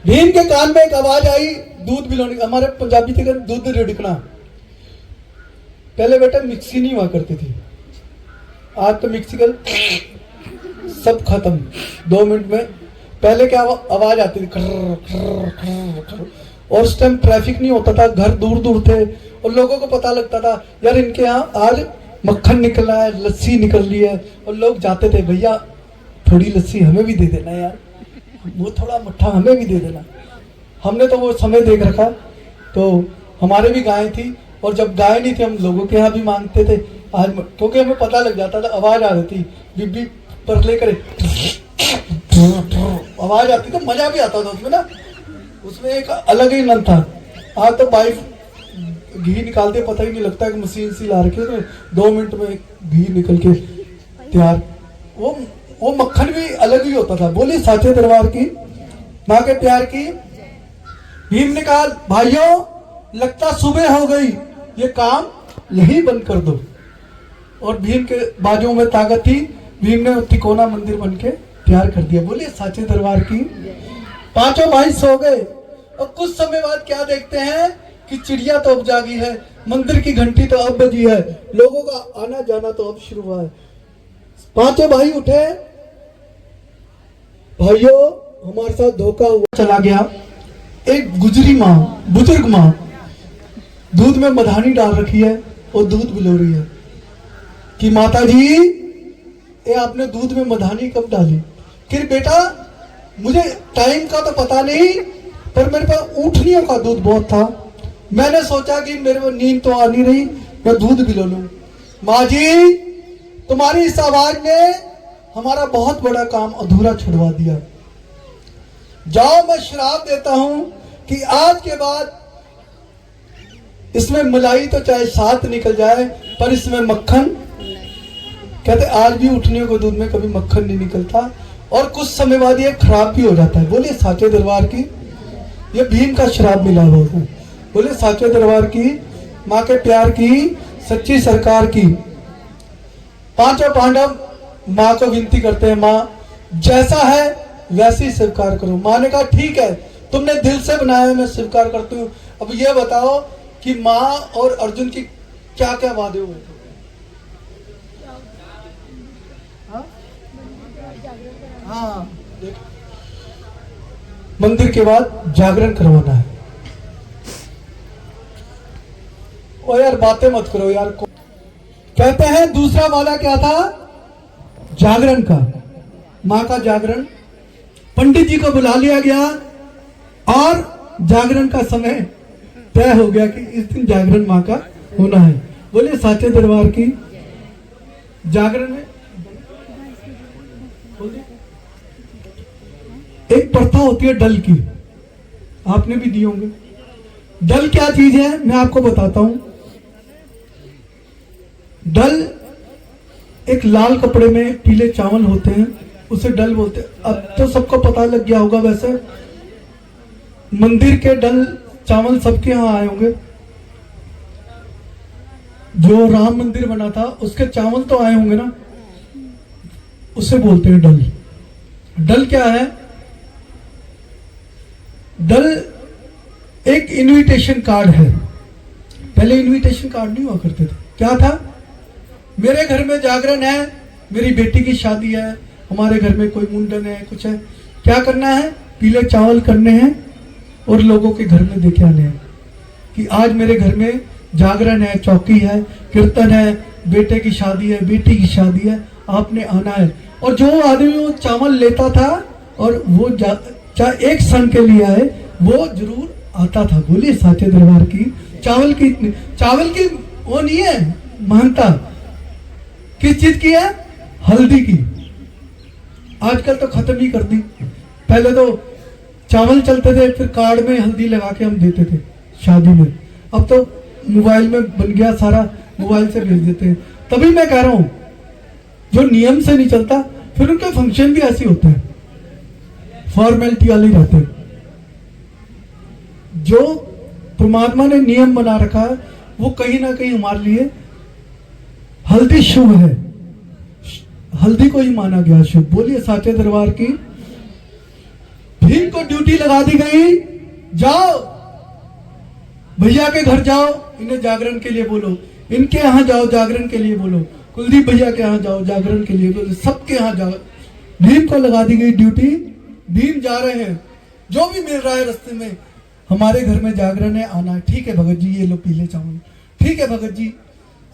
A: भीम के कान में एक आवाज आई दूध बिलोने की। हमारे पंजाबी थे दूध रिड़कना। पहले बेटा मिक्सी नहीं हुआ करती थी, आज तो मिक्सी का सब खत्म 2 मिनट में। पहले क्या आवाज आती थी, खर्र खर्र खर्र खर्र। और उस टाइम ट्रैफिक नहीं होता था, घर दूर दूर थे और लोगों को पता लगता था यार इनके यहाँ आज मक्खन निकला है, लस्सी निकल रही है। और लोग जाते थे, भैया थोड़ी लस्सी हमें भी दे देना यार, वो थोड़ा मट्ठा हमें भी दे देना। हमने तो वो समय देख रखा, तो हमारे भी गाय थी, और जब गाय नहीं थी हम लोगों के यहाँ भी मांगते थे। आज क्योंकि हमें पता लग जाता था, आवाज आ रही थी, बीबी परले करे आवाज आती, तो मजा भी आता था उसमें ना, उसमें एक अलग ही आनंद था। आज तो वाइफ घी निकालते पता ही नहीं लगता कि मशीन सी ला रखी है, तो 2 मिनट में घी निकल के तैयार। वो मक्खन भी अलग ही होता था। बोली साचे दरबार की, माँ के प्यार की। भीम ने कहा भाइयों लगता सुबह हो गई, ये काम यही बंद कर दो। और भीम के बाजू में ताकत थी, भीम ने तिकोना मंदिर बन के तैयार कर दिया। बोलिए साचे दरबार की। पांचों भाई सो गए और कुछ समय बाद क्या देखते हैं कि चिड़िया तो अब जागी है, मंदिर की घंटी तो अब बजी है, लोगों का आना जाना तो अब शुरू हुआ है। पांचों भाई उठे, भाइयों हमारे साथ धोखा हुआ। चला गया एक गुजरी माँ, बुजुर्ग माँ, दूध में मधानी डाल रखी है और दूध बिलो रही है कि माता जी ये आपने दूध में मधानी कब डाली? फिर बेटा मुझे टाइम का तो पता नहीं, पर मेरे पास ऊँटनियों का दूध बहुत था, मैंने सोचा कि मेरे को नींद तो आ नहीं रही, मैं दूध बिलो लूं। माँ जी तुम्हारी इस आवाज ने हमारा बहुत बड़ा काम अधूरा छुड़वा दिया। जाओ मैं श्राप देता हूं कि आज के बाद इसमें मलाई तो चाहे 7 निकल जाए, पर इसमें मक्खन, कहते आज भी उठने को दूध में कभी मक्खन नहीं निकलता, और कुछ समय बाद ये खराब भी हो जाता है। बोलिए साचे दरबार की। ये भीम का श्राप मिला हुआ है। बोले साचे दरबार की, माँ के प्यार की, सच्ची सरकार की। पांचों पांडव माँ को विनती करते हैं, माँ जैसा है वैसे ही स्वीकार करो। माँ ने कहा ठीक है, तुमने दिल से बनाया, मैं स्वीकार करती हूँ। अब ये बताओ कि माँ और अर्जुन की क्या क्या वादे हुए थे? हाँ, मंदिर के बाद जागरण करवाना है। ओ यार बातें मत करो यार। कहते हैं दूसरा वादा क्या था? जागरण का, माँ का जागरण। पंडित जी को बुला लिया गया और जागरण का समय तय हो गया कि इस दिन जागरण माँ का होना है। बोलिए साचे दरबार की। जागरण में एक प्रथा होती है डल की, आपने भी दी होंगे। डल क्या चीज है मैं आपको बताता हूं। डल एक लाल कपड़े में पीले चावल होते हैं, उसे डल बोलते हैं। अब तो सबको पता लग गया होगा, वैसे मंदिर के डल चावल सबके यहाँ आए होंगे। जो राम मंदिर बना था उसके चावल तो आए होंगे ना, उसे बोलते हैं डल। डल क्या है? डल एक इनविटेशन कार्ड है। पहले इनविटेशन कार्ड नहीं हुआ करते थे। क्या था? मेरे घर में जागरण है, मेरी बेटी की शादी है, हमारे घर में कोई मुंडन है, कुछ है, क्या करना है? पीले चावल करने हैं और लोगों के घर में देखे आने हैं कि आज मेरे घर में जागरण है, चौकी है, कीर्तन है, बेटे की शादी है, बेटी की शादी है, आपने आना है। और जो आदमी वो चावल लेता था और वो चाहे एक क्षण के लिए आए, वो जरूर आता था। बोलिए साचे दरबार की। चावल की वो नहीं है महानता। किस चीज की है? हल्दी की। आजकल तो खत्म ही कर दी। पहले तो चावल चलते थे, फिर कार्ड में हल्दी लगा के हम देते थे शादी में। अब तो मोबाइल में बन गया सारा, मोबाइल से भेज देते हैं। तभी मैं कह रहा हूं, जो नियम से नहीं चलता, फिर उनके फंक्शन भी ऐसे होते हैं, फॉर्मेलिटी वाले रहते हैं। जो परमात्मा ने नियम बना रखा है, वो कहीं ना कहीं हमारे लिए हल्दी शुभ है, हल्दी को ही माना गया शुभ। बोलिए साचे दरबार की। भीम को ड्यूटी लगा दी गई, जाओ भैया के घर जाओ, इन्हें जागरण के लिए बोलो, इनके यहाँ जाओ जागरण के लिए बोलो, कुलदीप भैया के यहाँ जाओ जागरण के लिए बोलो, सबके यहाँ जाओ। भीम को लगा दी गई ड्यूटी, भीम जा रहे हैं, जो भी मिल रहा है रास्ते में, हमारे घर में जागरण है, आना है। ठीक है भगत जी, ये लो पीले चावल। ठीक है भगत जी,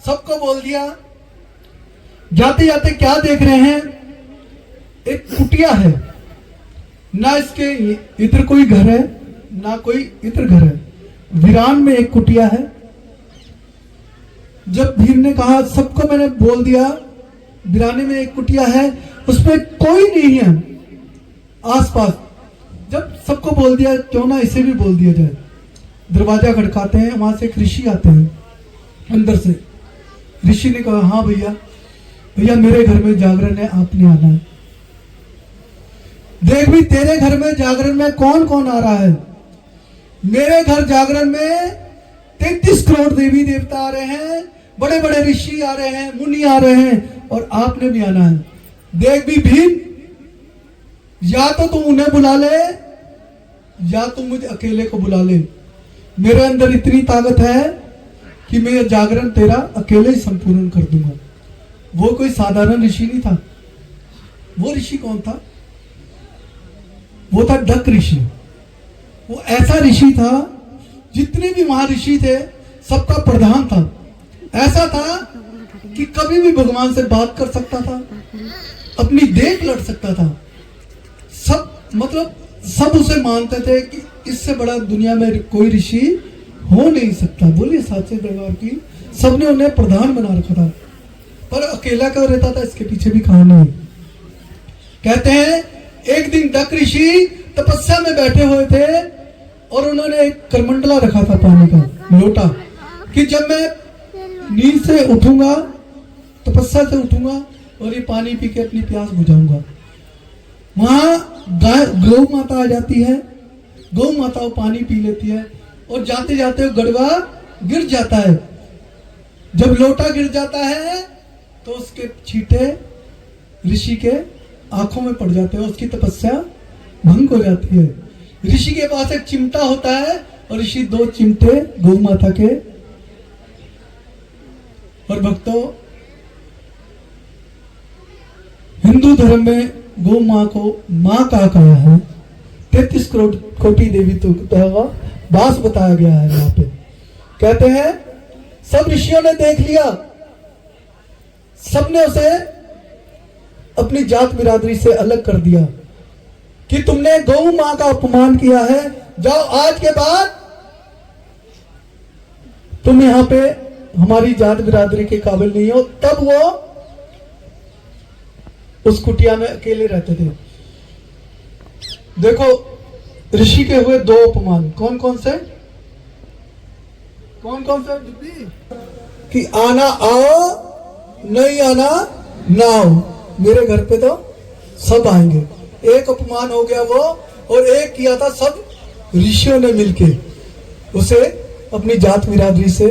A: सबको बोल दिया। जाते जाते क्या देख रहे हैं? एक कुटिया है, ना इसके इधर कोई घर है, ना कोई इधर घर है, वीरान में एक कुटिया है। जब भीम ने कहा, सबको मैंने बोल दिया, वीराने में एक कुटिया है, उसमें कोई नहीं है आसपास। जब सबको बोल दिया, क्यों ना इसे भी बोल दिया जाए। दरवाजा खड़काते हैं, वहां से एक ऋषि आते हैं अंदर से। ऋषि ने कहा, हाँ भैया, भैया मेरे घर में जागरण है, आपने आना है। देख भी तेरे घर में जागरण में कौन कौन आ रहा है? मेरे घर जागरण में 33 करोड़ देवी देवता आ रहे हैं, बड़े बड़े ऋषि आ रहे हैं, मुनि आ रहे हैं, और आपने भी आना है। देख भी भीम, या तो तुम उन्हें बुला ले, या तुम मुझे अकेले को बुला ले। मेरे अंदर इतनी ताकत है कि मैं यह जागरण तेरा अकेले ही संपूर्ण कर दूंगा। वो कोई साधारण ऋषि नहीं था। वो ऋषि कौन था? वो था डक ऋषि। वो ऐसा ऋषि था, जितने भी वहां ऋषि थे सबका प्रधान था। ऐसा था कि कभी भी भगवान से बात कर सकता था, अपनी देख लड़ सकता था। सब मतलब सब उसे मानते थे कि इससे बड़ा दुनिया में कोई ऋषि हो नहीं सकता। बोलिए साचे दरबार की। सबने उन्हें प्रधान बना रखा था, पर अकेला क्यों रहता था, इसके पीछे भी कहानी है। कहते हैं एक दिन डक ऋषि तपस्या में बैठे हुए थे, और उन्होंने एक करमंडला रखा था, पानी का लोटा, कि जब मैं नींद से उठूंगा, तपस्या से उठूंगा, और ये पानी पी के अपनी प्यास बुझाऊंगा। वहां गौ माता आ जाती है, गौ माता वो पानी पी लेती है, और जाते जाते गड़वा गिर जाता है। जब लोटा गिर जाता है तो उसके छींटे ऋषि के आंखों में पड़ जाते हैं, उसकी तपस्या भंग हो जाती है। ऋषि के पास एक चिमटा होता है, और ऋषि 2 चिमटे गौ माता के। और भक्तों, हिंदू धर्म में गौ मां को मां कहा है। 33 करोड़ कोटि देवी तो वास बताया गया है यहाँ पे। कहते हैं सब ऋषियों ने देख लिया, सबने उसे अपनी जात बिरादरी से अलग कर दिया कि तुमने गौ मां का अपमान किया है, जाओ आज के बाद तुम यहां पे हमारी जात बिरादरी के काबिल नहीं हो। तब वो उस कुटिया में अकेले रहते थे। देखो ऋषि के हुए 2 अपमान, कौन कौन से कि आना आओ, नहीं आना ना आओ। मेरे घर पे तो सब आएंगे। एक अपमान हो गया वो, और एक किया था सब ऋषियों ने मिलके उसे अपनी जात बिरादरी से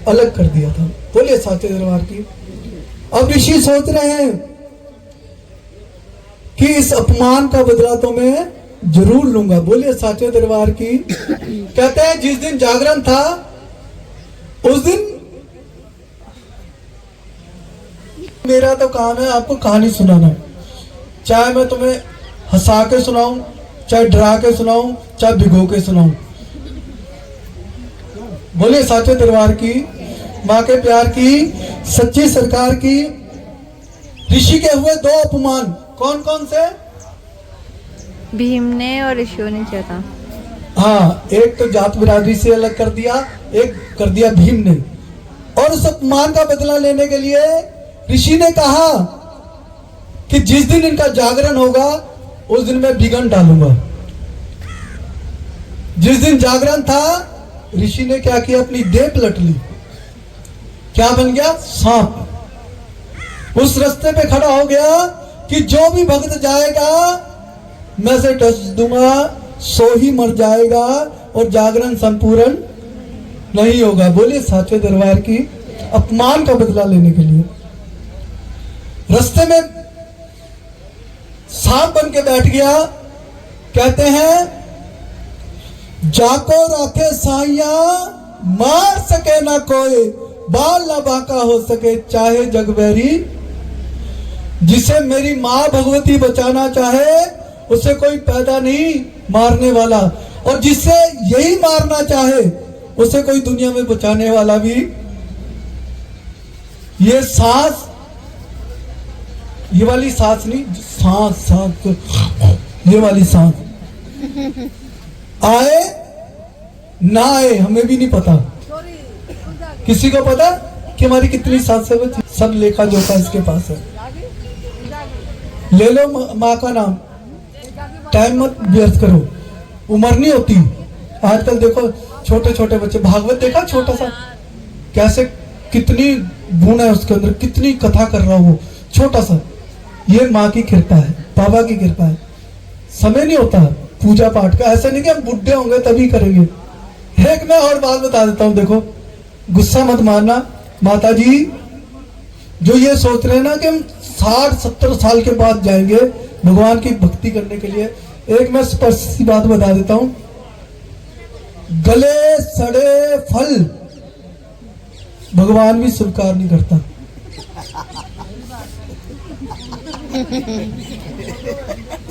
A: अलग कर दिया था। बोलिए साचे दरबार की। अब ऋषि सोच रहे हैं कि इस अपमान का बदला तो मैं जरूर लूंगा। बोलिए साचे दरबार की। कहते हैं जिस दिन जागरण था उस दिन मेरा तो काम है आपको कहानी सुनाना, चाहे मैं तुम्हें हंसा के सुनाऊं, चाहे डरा के सुनाऊं, चाहे भिगो के सुनाऊं। बोले साचे दरबार की, माँ के प्यार की, सच्ची सरकार की। ऋषि के हुए दो अपमान, कौन कौन से?
B: भीम ने और ऋषियों ने किया था।
A: हाँ, एक तो जात बिरादरी से अलग कर दिया, एक कर दिया भीम ने। और उस अपमान का बदला लेने के लिए ऋषि ने कहा कि जिस दिन इनका जागरण होगा उस दिन मैं बिगन डालूंगा। जिस दिन जागरण था, ऋषि ने क्या किया, अपनी देह पलट ली। क्या बन गया? सांप। उस रास्ते पे खड़ा हो गया कि जो भी भक्त जाएगा मैं से डस दूंगा, सो ही मर जाएगा और जागरण संपूर्ण नहीं होगा। बोले साचे दरबार की, अपमान का बदला लेने के लिए रास्ते में सांप बन के बैठ गया। कहते हैं जाको राखे साइया, मार सके ना कोई, बाल ना बांका हो सके चाहे जगबैरी। जिसे मेरी माँ भगवती बचाना चाहे उसे कोई पैदा नहीं मारने वाला, और जिसे यही मारना चाहे उसे कोई दुनिया में बचाने वाला भी। ये सांस, ये वाली सांस नहीं, सांस सांस, ये वाली सांस आए ना आए हमें भी नहीं पता। किसी को पता कि हमारी कितनी सांसें बची? सब लेखा जोखा इसके पास है। ले लो माँ का नाम, टाइम मत व्यर्थ करो, उम्र नहीं होती। आजकल देखो छोटे छोटे बच्चे, भागवत देखा छोटा सा, कैसे कितनी गुण है उसके अंदर, कितनी कथा कर रहा हो छोटा सा। ये माँ की कृपा है, बाबा की कृपा है। समय नहीं होता पूजा पाठ का, ऐसा नहीं कि हम बुढ़े होंगे तभी करेंगे। एक मैं और बात बता देता हूँ, देखो गुस्सा मत मारना माता जी, जो ये सोच रहे हैं ना कि हम 60-70 साल के बाद जाएंगे भगवान की भक्ति करने के लिए। एक मैं स्पष्ट सी बात बता देता हूँ, गले सड़े फल भगवान भी स्वीकार नहीं करता।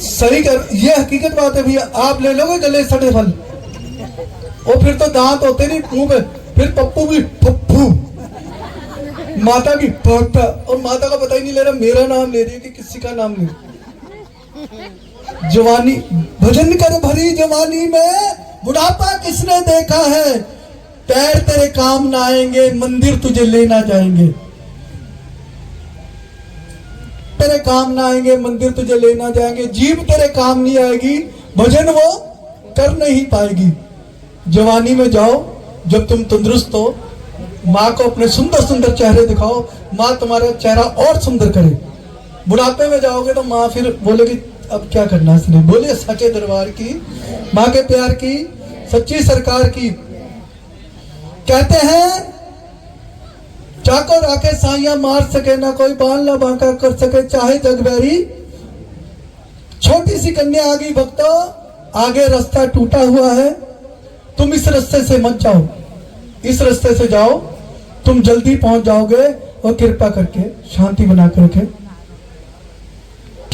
A: सही कर, ये हकीकत बात है भैया। आप ले लोगे गले सड़े फल, और फिर तो दांत होते नहीं मुंह पे, फिर पप्पू भी पप्पू, माता की पप्पा, और माता का पता ही नहीं ले रहा मेरा नाम ले रही है कि किसी का नाम ले। जवानी, भजन कर भरी जवानी में बुढ़ापा किसने देखा है, पैर तेरे काम ना आएंगे, मंदिर तुझे लेना जाएंगे। तेरे काम ना आएंगे, मंदिर तुझे लेना जाएंगे। जीभ तेरे काम नहीं आएगी, भजन वो कर नहीं पाएगी। जवानी में जाओ जब तुम तंदुरुस्त हो, माँ को अपने सुंदर सुंदर चेहरे दिखाओ, माँ तुम्हारा चेहरा और सुंदर करे। बुढ़ापे में जाओगे तो माँ फिर बोलेगी अब क्या करना है इसने। बोलिए सच्चे दरबार की, माँ के प्यार की, सच्ची सरकार की। कहते हैं चाको राखे साइया, मार सके ना कोई, बाल ना बांका कर सके चाहे जगबैरी। छोटी सी कन्या आ गई भक्तों, आगे रास्ता टूटा हुआ है, तुम इस रास्ते से मत जाओ, इस रास्ते से जाओ, तुम जल्दी पहुंच जाओगे। और कृपा करके शांति बना कर रखे,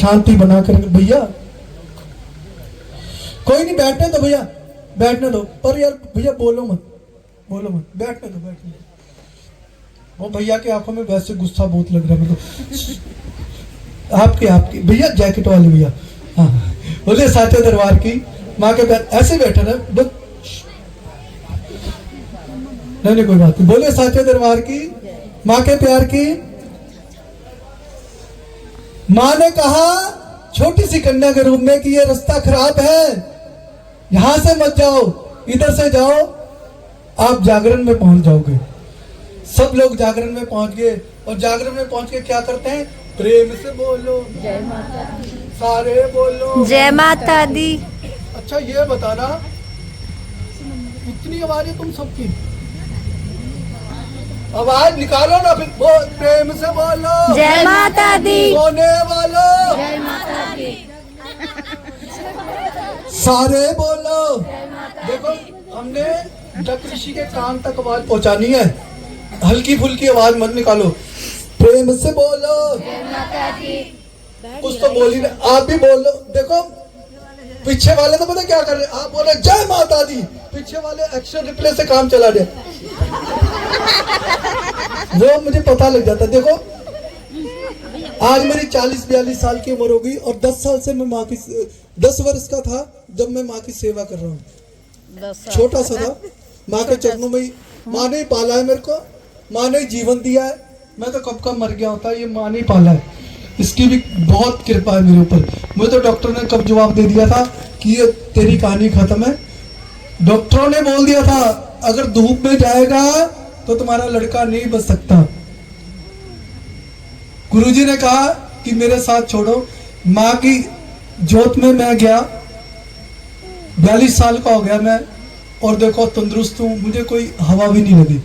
A: शांति बना कर रखे। भैया कोई नहीं, बैठने दो भैया, बैठने दो। पर यार भैया बोलो मत, बोलो मत, बैठने दो, बैठने दो। वो भैया की आंखों में वैसे गुस्सा बहुत लग रहा है मेरे को। आपकी भैया जैकेट वाले भैया, हाँ बोले साचे दरबार की, माँ के बैठ ऐसे बैठे ना, नहीं कोई बात नहीं। बोले साचे दरबार की, माँ के प्यार की। माँ ने कहा छोटी सी कन्या के रूप में कि ये रास्ता खराब है, यहां से मत जाओ, इधर से जाओ, आप जागरण में पहुंच जाओगे। सब लोग जागरण में पहुंच गए, और जागरण में पहुंच के क्या करते हैं, प्रेम से बोलो जय माता दी, सारे बोलो
B: जय माता दी।
A: अच्छा ये बताना, इतनी आवाज है तुम सबकी, आवाज निकालो ना फिर। प्रेम से बोलो
B: जय माता दी,
A: सोने वालों
B: जय माता दी,
A: सारे बोलो। देखो हमने जब ऋषि के कान तक आवाज पहुंचानी है, हल्की फुल्की आवाज मत निकालो। प्रेम से बोलो, कुछ तो बोली ना, आप भी बोलो। देखो पीछे वाले तो पता क्या कर रहे, आप बोले जय माता दी, पीछे वाले एक्शन रिप्ले से काम चला दे। वो मुझे पता लग जाता। देखो आज मेरी 40-42 साल की उम्र होगी और 10 साल से मैं माँ की 10 वर्ष का था जब मैं माँ की सेवा कर रहा हूँ। छोटा सा था, माँ के चरणों में माँ ने पाला है मेरे को, माँ ने जीवन दिया है। मैं तो कब का मर गया होता, ये माँ ने पाला है, इसकी भी बहुत कृपा है मेरे ऊपर। मुझे तो डॉक्टर ने कब जवाब दे दिया था कि ये तेरी कहानी खत्म है। डॉक्टरों ने बोल दिया था अगर धूप में जाएगा तो तुम्हारा लड़का नहीं बच सकता। गुरुजी ने कहा कि मेरे साथ छोड़ो। माँ की जोत में मैं गया, 42 साल का हो गया मैं, और देखो तंदुरुस्त हूँ, मुझे कोई हवा भी नहीं लगी,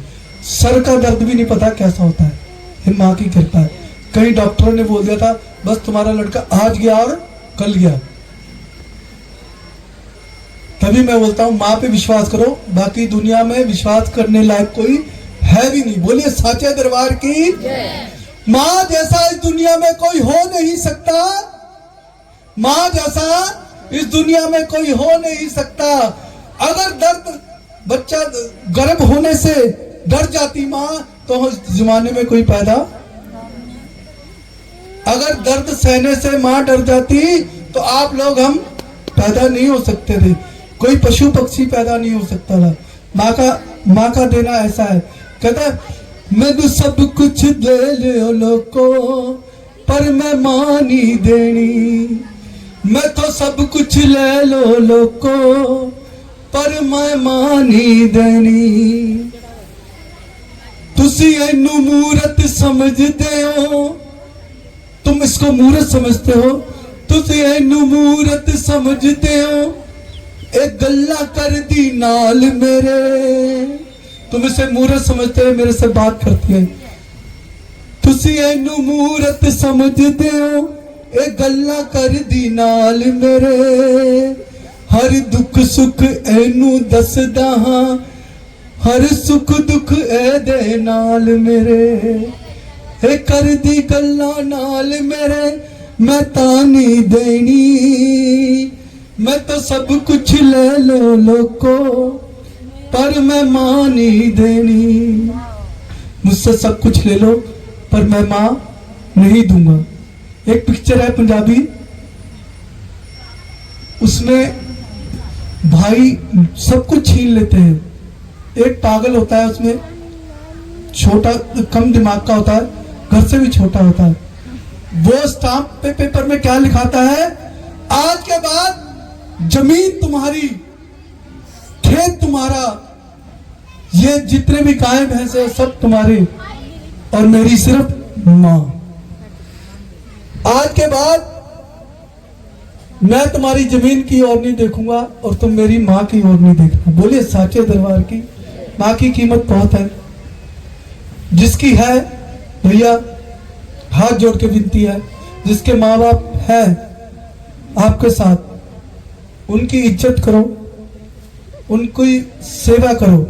A: सर का दर्द भी नहीं पता कैसा होता है। ये माँ की कृपा है। कई डॉक्टरों ने बोल दिया था बस तुम्हारा लड़का आज गया और कल गया। तभी मैं बोलता हूँ माँ पे विश्वास करो, बाकी दुनिया में विश्वास करने लायक कोई है भी नहीं। बोलिए साचे दरबार की। माँ जैसा इस दुनिया में कोई हो नहीं सकता, माँ जैसा इस दुनिया में कोई हो नहीं सकता। अगर दर्द बच्चा गर्भ होने से डर जाती माँ तो इस जमाने में कोई पैदा, अगर दर्द सहने से माँ डर जाती तो आप लोग हम पैदा नहीं हो सकते थे, कोई पशु पक्षी पैदा नहीं हो सकता था। माँ का देना ऐसा है। कहता है मैं तो सब कुछ दे ले लोको पर मैं माँ नहीं देनी, मैं तो सब कुछ ले लो लोको पर मैं माँ नहीं देनी। तुसी इनू मूरत समझते हो, तुम इसको मूरत समझते हो, तुसी इनू मूरत समझते हो, एक गल्ला कर दी नाल मेरे। तुम इसे मूरत समझते हो, मेरे से बात करती है। तुसी इनू मूरत समझते हो, एक गल्ला कर दी नाल मेरे। हर दुख सुख एनू दसदा हां, हर सुख दुख ए दे नाल मेरे। ए कर दी गल्ला नाल मेरे, मैं तानी देनी, मैं तो सब कुछ ले लो लोको पर मैं माँ नहीं देनी। मुझसे सब कुछ ले लो पर मैं माँ नहीं दूंगा। एक पिक्चर है पंजाबी, उसमें भाई सब कुछ छीन लेते हैं। एक पागल होता है, उसमें छोटा कम दिमाग का होता है, घर से भी छोटा होता है। वो स्टाम्प पे पेपर में क्या लिखाता है, आज के बाद जमीन तुम्हारी, खेत तुम्हारा, ये जितने भी गाय भैंस है सब तुम्हारे और मेरी सिर्फ माँ। आज के बाद मैं तुम्हारी जमीन की ओर नहीं देखूंगा और तुम मेरी माँ की ओर नहीं देखना। बोलिए साचे दरबार की। माँ की कीमत बहुत है। जिसकी है भैया हाथ जोड़ के विनती है, जिसके माँ बाप है आपके साथ, उनकी इज्जत करो, उनकी सेवा करो।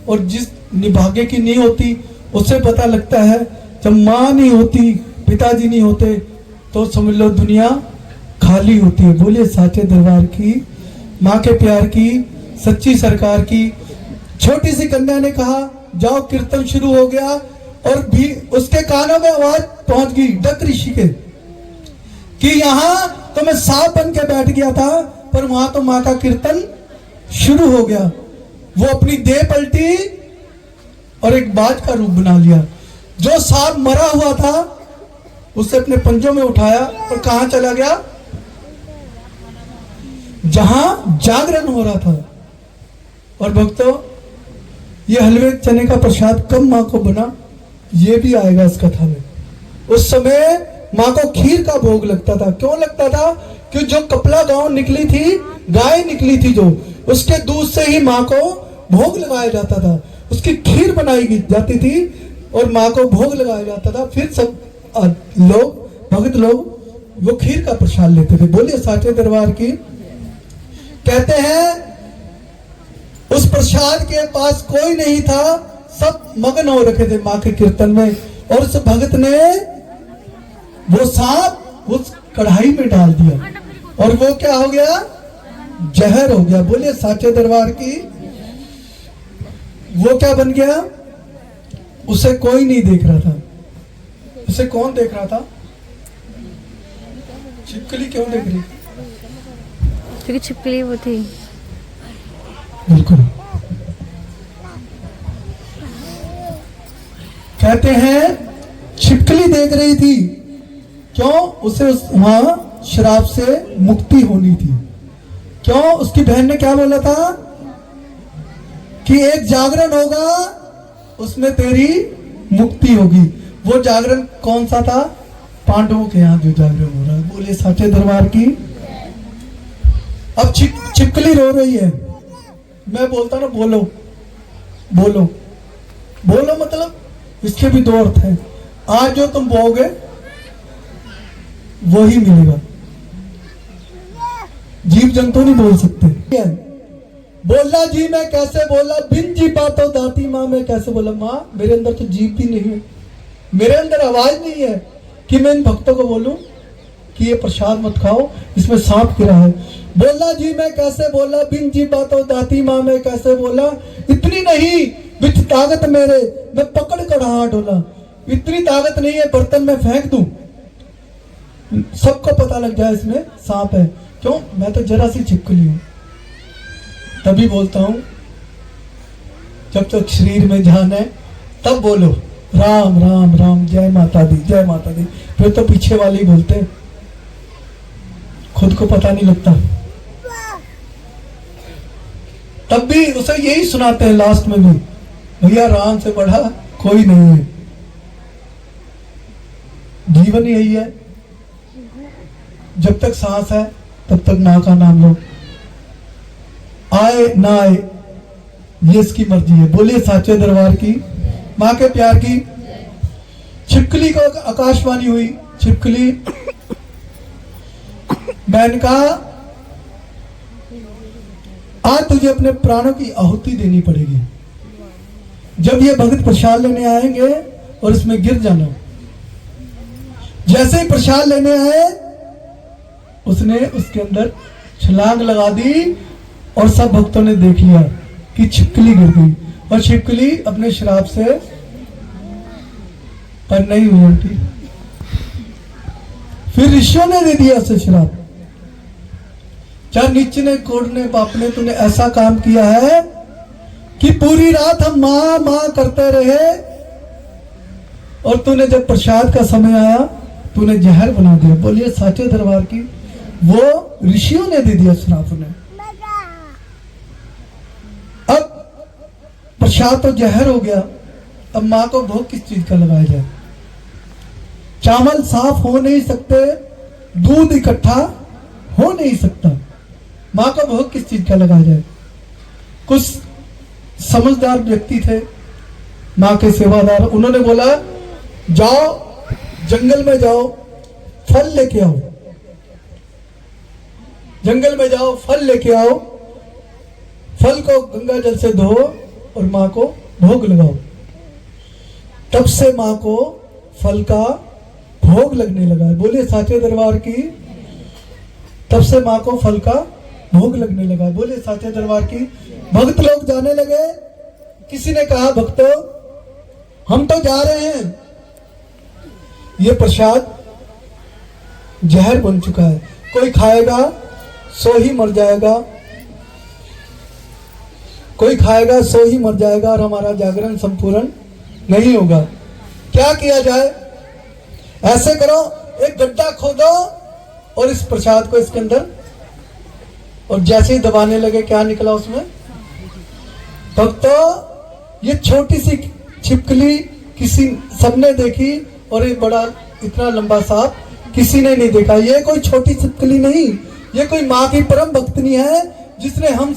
A: और जिस निभाग्य की नहीं होती उससे पता लगता है, जब माँ नहीं होती, पिताजी नहीं होते तो समझ लो दुनिया खाली होती है। बोलिए साचे दरबार की। माँ के प्यार की, सच्ची सरकार की। छोटी सी कन्या ने कहा जाओ, कीर्तन शुरू हो गया और भी उसके कानों में आवाज पहुंच गई डक ऋषि के कि यहाँ तो मैं सांप बन के बैठ गया था पर वहां तो माँ का कीर्तन शुरू हो गया। वो अपनी देह पलटी और एक बाज का रूप बना लिया। जो सांप मरा हुआ था उसे अपने पंजों में उठाया और कहां चला गया, जहां जागरण हो रहा था। और भक्तों, ये हलवे चने का प्रसाद कब माँ को बना, ये भी आएगा इस कथा में। उस समय माँ को खीर का भोग लगता था। क्यों लगता था? कि जो कपला गांव निकली थी, गाय निकली थी जो, उसके दूध से ही माँ को भोग लगाया जाता था। उसकी खीर बनाई जाती थी और माँ को भोग लगाया जाता था। फिर सब लोग, भक्त लोग, वो खीर का प्रसाद लेते थे। बोलिए साचे दरबार की। कहते हैं उस प्रसाद के पास कोई नहीं था, सब मगन हो रखे थे माँ के कीर्तन में। और उस भगत ने वो सांप उस कढ़ाई में डाल दिया और वो क्या हो गया, जहर हो गया। बोलिए साचे दरबार की। वो क्या बन गया? उसे कोई नहीं देख रहा था। उसे कौन देख रहा था? छिपकली क्यों देख रही?
B: क्योंकि छिपकली वो थी।
A: बिल्कुल। कहते हैं छिपकली देख रही थी। क्यों? उसे वहां श्राप से मुक्ति होनी थी। क्यों? उसकी बहन ने क्या बोला था कि एक जागरण होगा, उसमें तेरी मुक्ति होगी। वो जागरण कौन सा था? पांडवों के यहाँ जो जागरण हो रहा है। बोले साचे दरबार की। अब छिपकली रो रही है। मैं बोलता ना बोलो बोलो बोलो, मतलब इसके भी दो अर्थ हैं। आज जो तुम बोओगे वो ही मिलेगा। जीव जंतु नहीं बोल सकते। बोला जी मैं कैसे बोला, बिन जी पातो दाती माँ मैं कैसे बोला। माँ मेरे अंदर तो जीव भी नहीं है, मेरे अंदर आवाज नहीं है कि मैं इन भक्तों को बोलूं कि ये प्रसाद मत खाओ, इसमें सांप गिरा है। बोला जी मैं कैसे बोला, बिन जी पातो दाती माँ मैं कैसे बोला। इतनी नहीं बिच ताकत मेरे, मैं पकड़ कर हाथ डोला। इतनी ताकत नहीं है बर्तन में फेंक दूं, सबको पता लग जाए इसमें सांप है। क्यों? मैं तो जरा सी छिपकली हूं। तभी बोलता हूं जब तक शरीर में जान है तब बोलो राम राम राम, जय माता दी जय माता दी। फिर तो पीछे वाले ही बोलते, खुद को पता नहीं लगता। तब भी उसे यही सुनाते हैं लास्ट में भी, भैया राम से बढ़ा कोई नहीं है। जीवन यही है, जब तक सांस है तब तक मां का नाम लो, आए ना आए ये इसकी मर्जी है। बोलिए साचे दरबार की। मां के प्यार की। छिपकली को आकाशवाणी हुई। छिपकली मैंने कहा आज तुझे अपने प्राणों की आहुति देनी पड़ेगी। जब ये भगत प्रसाद लेने आएंगे और इसमें गिर जाना। जैसे ही प्रसाद लेने आए उसने उसके अंदर छलांग लगा दी और सब भक्तों ने देख लिया कि छिपकली गिर गई और छिपकली अपने श्राप से पर नहीं हुई उल्टी। फिर ऋषियों ने दे दिया उसे श्राप। चाहे नीचे ने कोड ने बाप ने तूने ऐसा काम किया है कि पूरी रात हम मां मां करते रहे और तूने जब प्रसाद का समय आया तूने जहर बना दिया। बोलिए साचे दरबार की। वो ऋषियों ने दे दिया श्राप उन्हें। अब प्रसाद तो जहर हो गया, अब मां को भोग किस चीज का लगाया जाए? चावल साफ हो नहीं सकते, दूध इकट्ठा हो नहीं सकता, मां को भोग किस चीज का लगाया जाए? कुछ समझदार व्यक्ति थे मां के सेवादार, उन्होंने बोला जाओ जंगल में जाओ फल लेके आओ, जंगल में जाओ फल लेके आओ, फल को गंगा जल से धो और मां को भोग लगाओ। तब से मां को फल का भोग लगने लगा। बोलिए साचे दरबार की। तब से मां को फल का भोग लगने लगा। बोलिए साचे दरबार की। भक्त लोग जाने लगे। किसी ने कहा भक्तों हम तो जा रहे हैं, ये प्रसाद जहर बन चुका है, कोई खाएगा सो ही मर जाएगा, कोई खाएगा सो ही मर जाएगा और हमारा जागरण संपूर्ण नहीं होगा। क्या किया जाए? ऐसे करो एक गड्ढा खोदो और इस प्रसाद को इसके अंदर, और जैसे ही दबाने लगे क्या निकला उसमें? भक्तों ये छोटी सी छिपकली किसी सबने देखी और ये बड़ा इतना लंबा सांप किसी ने नहीं देखा। ये कोई छोटी छिपकली नहीं, ये कोई माँ की परम भक्तनी है जिसने हम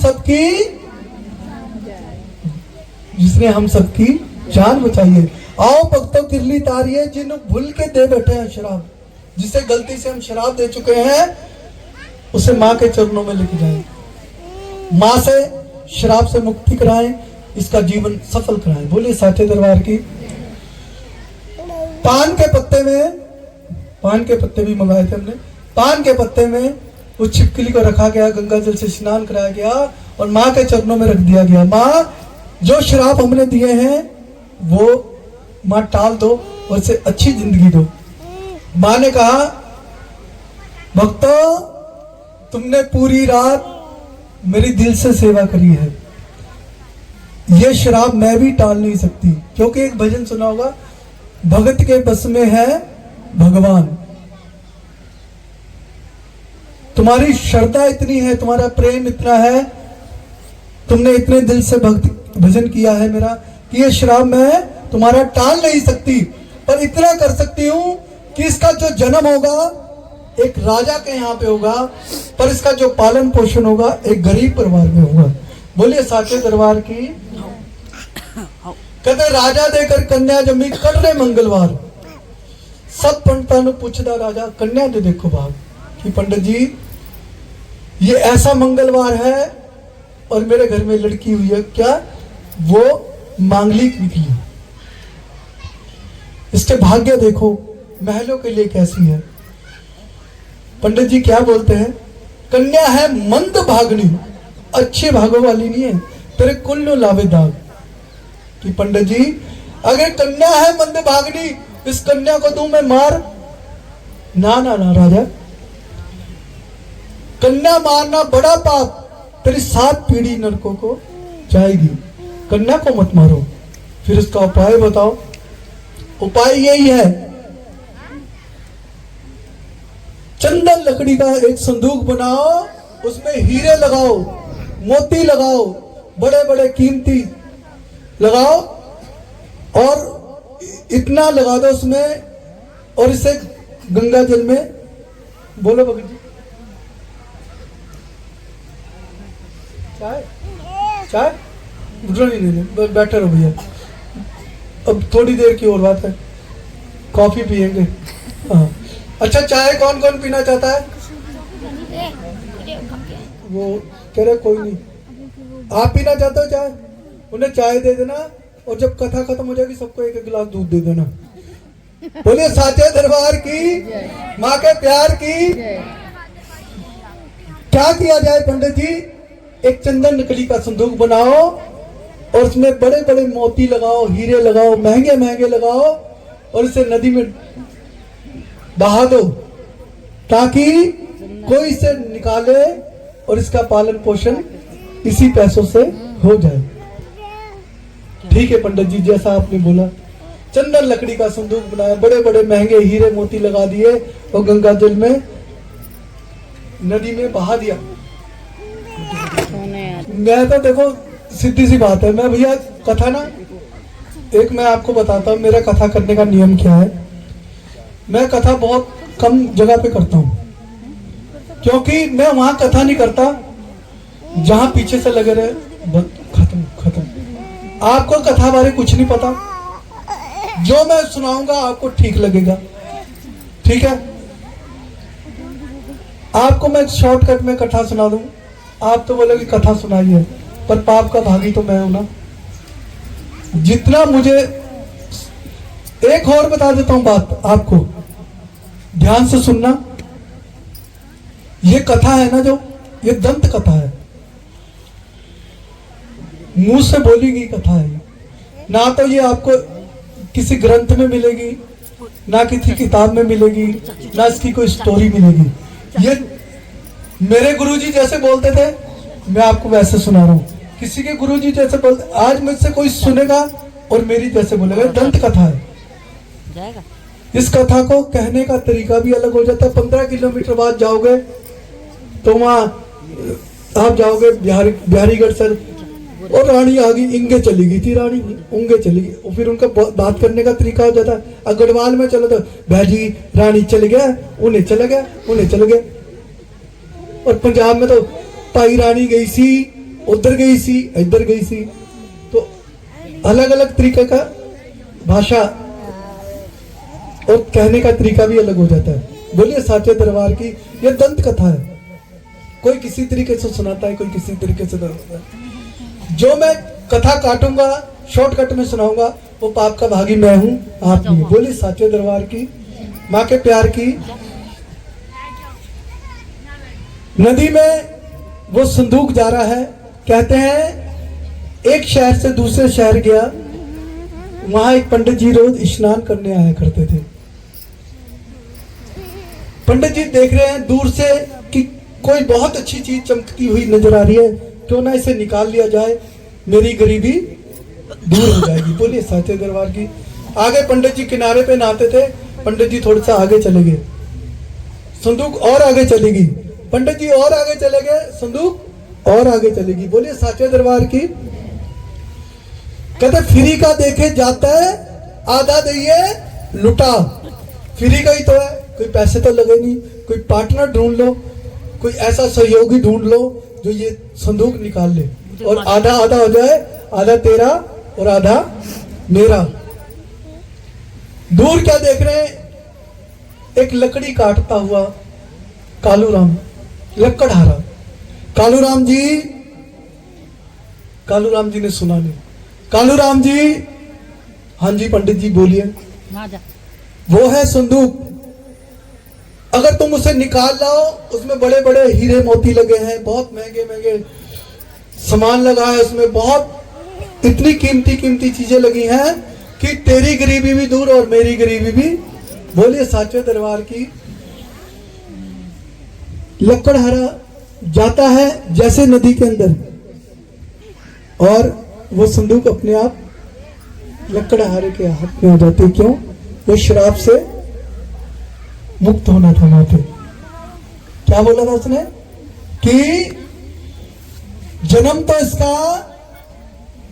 A: सबकी जान बचाई है। आओ भक्तों किरली तारिये जिन भूल के दे बैठे हैं शराब, जिसे गलती से हम शराब दे चुके हैं उसे माँ के चरणों में लेके जाएं, माँ से शराब से मुक्ति कराएं, इसका जीवन सफल कराएं। बोलिए साचे दरबार की। पान के पत्ते भी मंगाए थे हमने। पान के पत्ते में उस छिपकली को रखा गया, गंगा जल से स्नान कराया गया और माँ के चरणों में रख दिया गया। माँ, जो श्राप हमने दिए हैं वो माँ टाल दो और उसे अच्छी जिंदगी दो। माँ ने कहा, भक्तों, तुमने पूरी रात मेरी दिल से सेवा करी है, ये श्राप मैं भी टाल नहीं सकती। क्योंकि एक भजन सुना होगा, भगत के बस में है भगवान। तुम्हारी श्रद्धा इतनी है, तुम्हारा प्रेम इतना है, तुमने इतने दिल से भक्ति भजन किया है मेरा, कि ये श्राप मैं तुम्हारा टाल नहीं सकती। पर इतना कर सकती हूं कि इसका जो जन्म होगा एक राजा के यहाँ पे होगा, पर इसका जो पालन पोषण होगा एक गरीब परिवार में होगा। बोलिए साचे दरबार की। कहते राजा देकर कन्या जमी कर रहे मंगलवार। सब पंडितां नु पूछदा राजा, कन्या दे देखो बाप कि पंडित जी ये ऐसा मंगलवार है और मेरे घर में लड़की हुई है, क्या वो मांगलिक निकली? इसके भाग्य देखो महलों के लिए कैसी है। पंडित जी क्या बोलते हैं, कन्या है मंद भागनी, अच्छे भागों वाली नहीं है, तेरे कुल नो लावे दाग। कि पंडित जी अगर कन्या है मंद भागनी, इस कन्या को दूं मैं मार? ना ना ना राजा, कन्या मारना बड़ा पाप, तेरी 7 पीढ़ी नरकों को जाएगी। कन्या को मत मारो। फिर इसका उपाय बताओ। उपाय यही है, चंदन लकड़ी का एक संदूक बनाओ, उसमें हीरे लगाओ, मोती लगाओ, बड़े बड़े कीमती लगाओ और इतना लगा दो उसमें, और इसे गंगा जल में, बोलो भगत जी, चाय चाय नहीं, बैठे रहो भैया, अब थोड़ी देर की और बात है, कॉफी पियेंगे। हाँ अच्छा, चाय कौन कौन पीना चाहता है? वो कह रहे कोई नहीं। आप पीना चाहते हो चाय? उन्हें चाय दे देना और जब कथा खत्म हो जाएगी सबको एक एक गिलास दूध दे देना। बोलिए साचे दरबार की, माँ के प्यार की। क्या किया जाए पंडित जी? एक चंदन लकड़ी का संदूक बनाओ और उसमें बड़े बड़े मोती लगाओ, हीरे लगाओ, महंगे महंगे लगाओ और इसे नदी में बहा दो ताकि कोई इसे निकाले और इसका पालन पोषण इसी पैसों से हो जाए। ठीक है पंडित जी, जैसा आपने बोला। चंदन लकड़ी का संदूक बनाया, बड़े बड़े महंगे हीरे मोती लगा दिए और गंगा जल में नदी में बहा दिया। मैं तो देखो सीधी सी बात है, मैं भैया कथा ना, एक मैं आपको बताता हूँ मेरा कथा करने का नियम क्या है। मैं कथा बहुत कम जगह पे करता हूँ, क्योंकि मैं वहां कथा नहीं करता जहां पीछे से लगे रहे, खत्म खत्म। आपको कथा बारे कुछ नहीं पता, जो मैं सुनाऊंगा आपको ठीक लगेगा, ठीक है? आपको मैं शॉर्टकट में कथा सुना दूं, आप तो बोलोगे कथा सुनाई है, पर पाप का भागी तो मैं हूं ना। जितना मुझे, एक और बता देता हूं बात आपको, ध्यान से सुनना। ये कथा है ना, जो ये दंत कथा है, मुंह से बोली गई कथा है। ना तो ये आपको किसी ग्रंथ में मिलेगी, ना किसी किताब में मिलेगी, ना इसकी कोई स्टोरी मिलेगी। ये मेरे गुरुजी जैसे बोलते थे, मैं आपको वैसे सुना रहा हूं। किसी के गुरुजी जैसे बोलते, आज मुझसे कोई सुनेगा और मेरी जैसे बोलेगा। दंत कथा है। इस कथा को कहने का तरीका भी अलग हो जाता है। 15 किलोमीटर बाद जाओगे तो वहां आप जाओगे बिहारीगढ़ सर, और रानी आ गई, इंगे चली गई थी, रानी उंगे चली गई, और फिर उनका बात करने का तरीका हो जाता है। अगरवाल में चलो तो भाजी रानी चले गया, उन्हें चले गया, उन्हें चले गए। और पंजाब में तो भाई रानी गई सी, उधर गई सी, इधर गई सी। तो अलग अलग तरीके का भाषा और कहने का तरीका भी अलग हो जाता है। बोलिए साचे दरबार की। ये दंत कथा है, कोई किसी तरीके से सुनाता है, कोई किसी तरीके से सुनाता है। जो मैं कथा काटूंगा, शॉर्टकट में सुनाऊंगा, वो पाप का भागी मैं हूं, आप नहीं। बोलिए साचे दरबार की, माँ के प्यार की। नदी में वो संदूक जा रहा है। कहते हैं एक शहर से दूसरे शहर गया, वहां एक पंडित जी रोज स्नान करने आया करते थे। पंडित जी देख रहे हैं दूर से कि कोई बहुत अच्छी चीज चमकती हुई नजर आ रही है, क्यों ना इसे निकाल लिया जाए, मेरी गरीबी दूर हो जाएगी। बोलिए साचे दरबार की। आगे पंडित जी किनारे पे नहाते थे, पंडित जी थोड़ा सा आगे चले गए, संदूक और आगे चलेगी, पंडित जी और आगे चले गए, संदूक और आगे चलेगी। बोलिए साचे दरबार की। कहते फ्री का देखे जाता है, आधा दइए लुटा। फ्री का ही तो है, कोई पैसे तो लगे नहीं, कोई पार्टनर ढूंढ लो, कोई ऐसा सहयोगी ढूंढ लो जो ये संदूक निकाल ले और आधा आधा हो जाए, आधा तेरा और आधा मेरा। दूर क्या देख रहे हैं, एक लकड़ी काटता हुआ कालूराम, लकड़हारा। कालूराम जी ने सुना नहीं। कालूराम जी, हाँ जी पंडित जी बोलिए। वो है संदूक, अगर तुम उसे निकाल लाओ, उसमें बड़े बड़े हीरे मोती लगे हैं, बहुत महंगे महंगे सामान लगा है उसमें, बहुत इतनी कीमती कीमती चीजें लगी हैं कि तेरी गरीबी भी दूर और मेरी गरीबी भी। बोलिए साचे दरबार की। लकड़हारा जाता है जैसे नदी के अंदर, और वो संदूक अपने आप लकड़हारे के हाथ में आ जाती। क्यों? वो शराब से मुक्त होना था वहां पे। क्या बोला था उसने कि जन्म तो इसका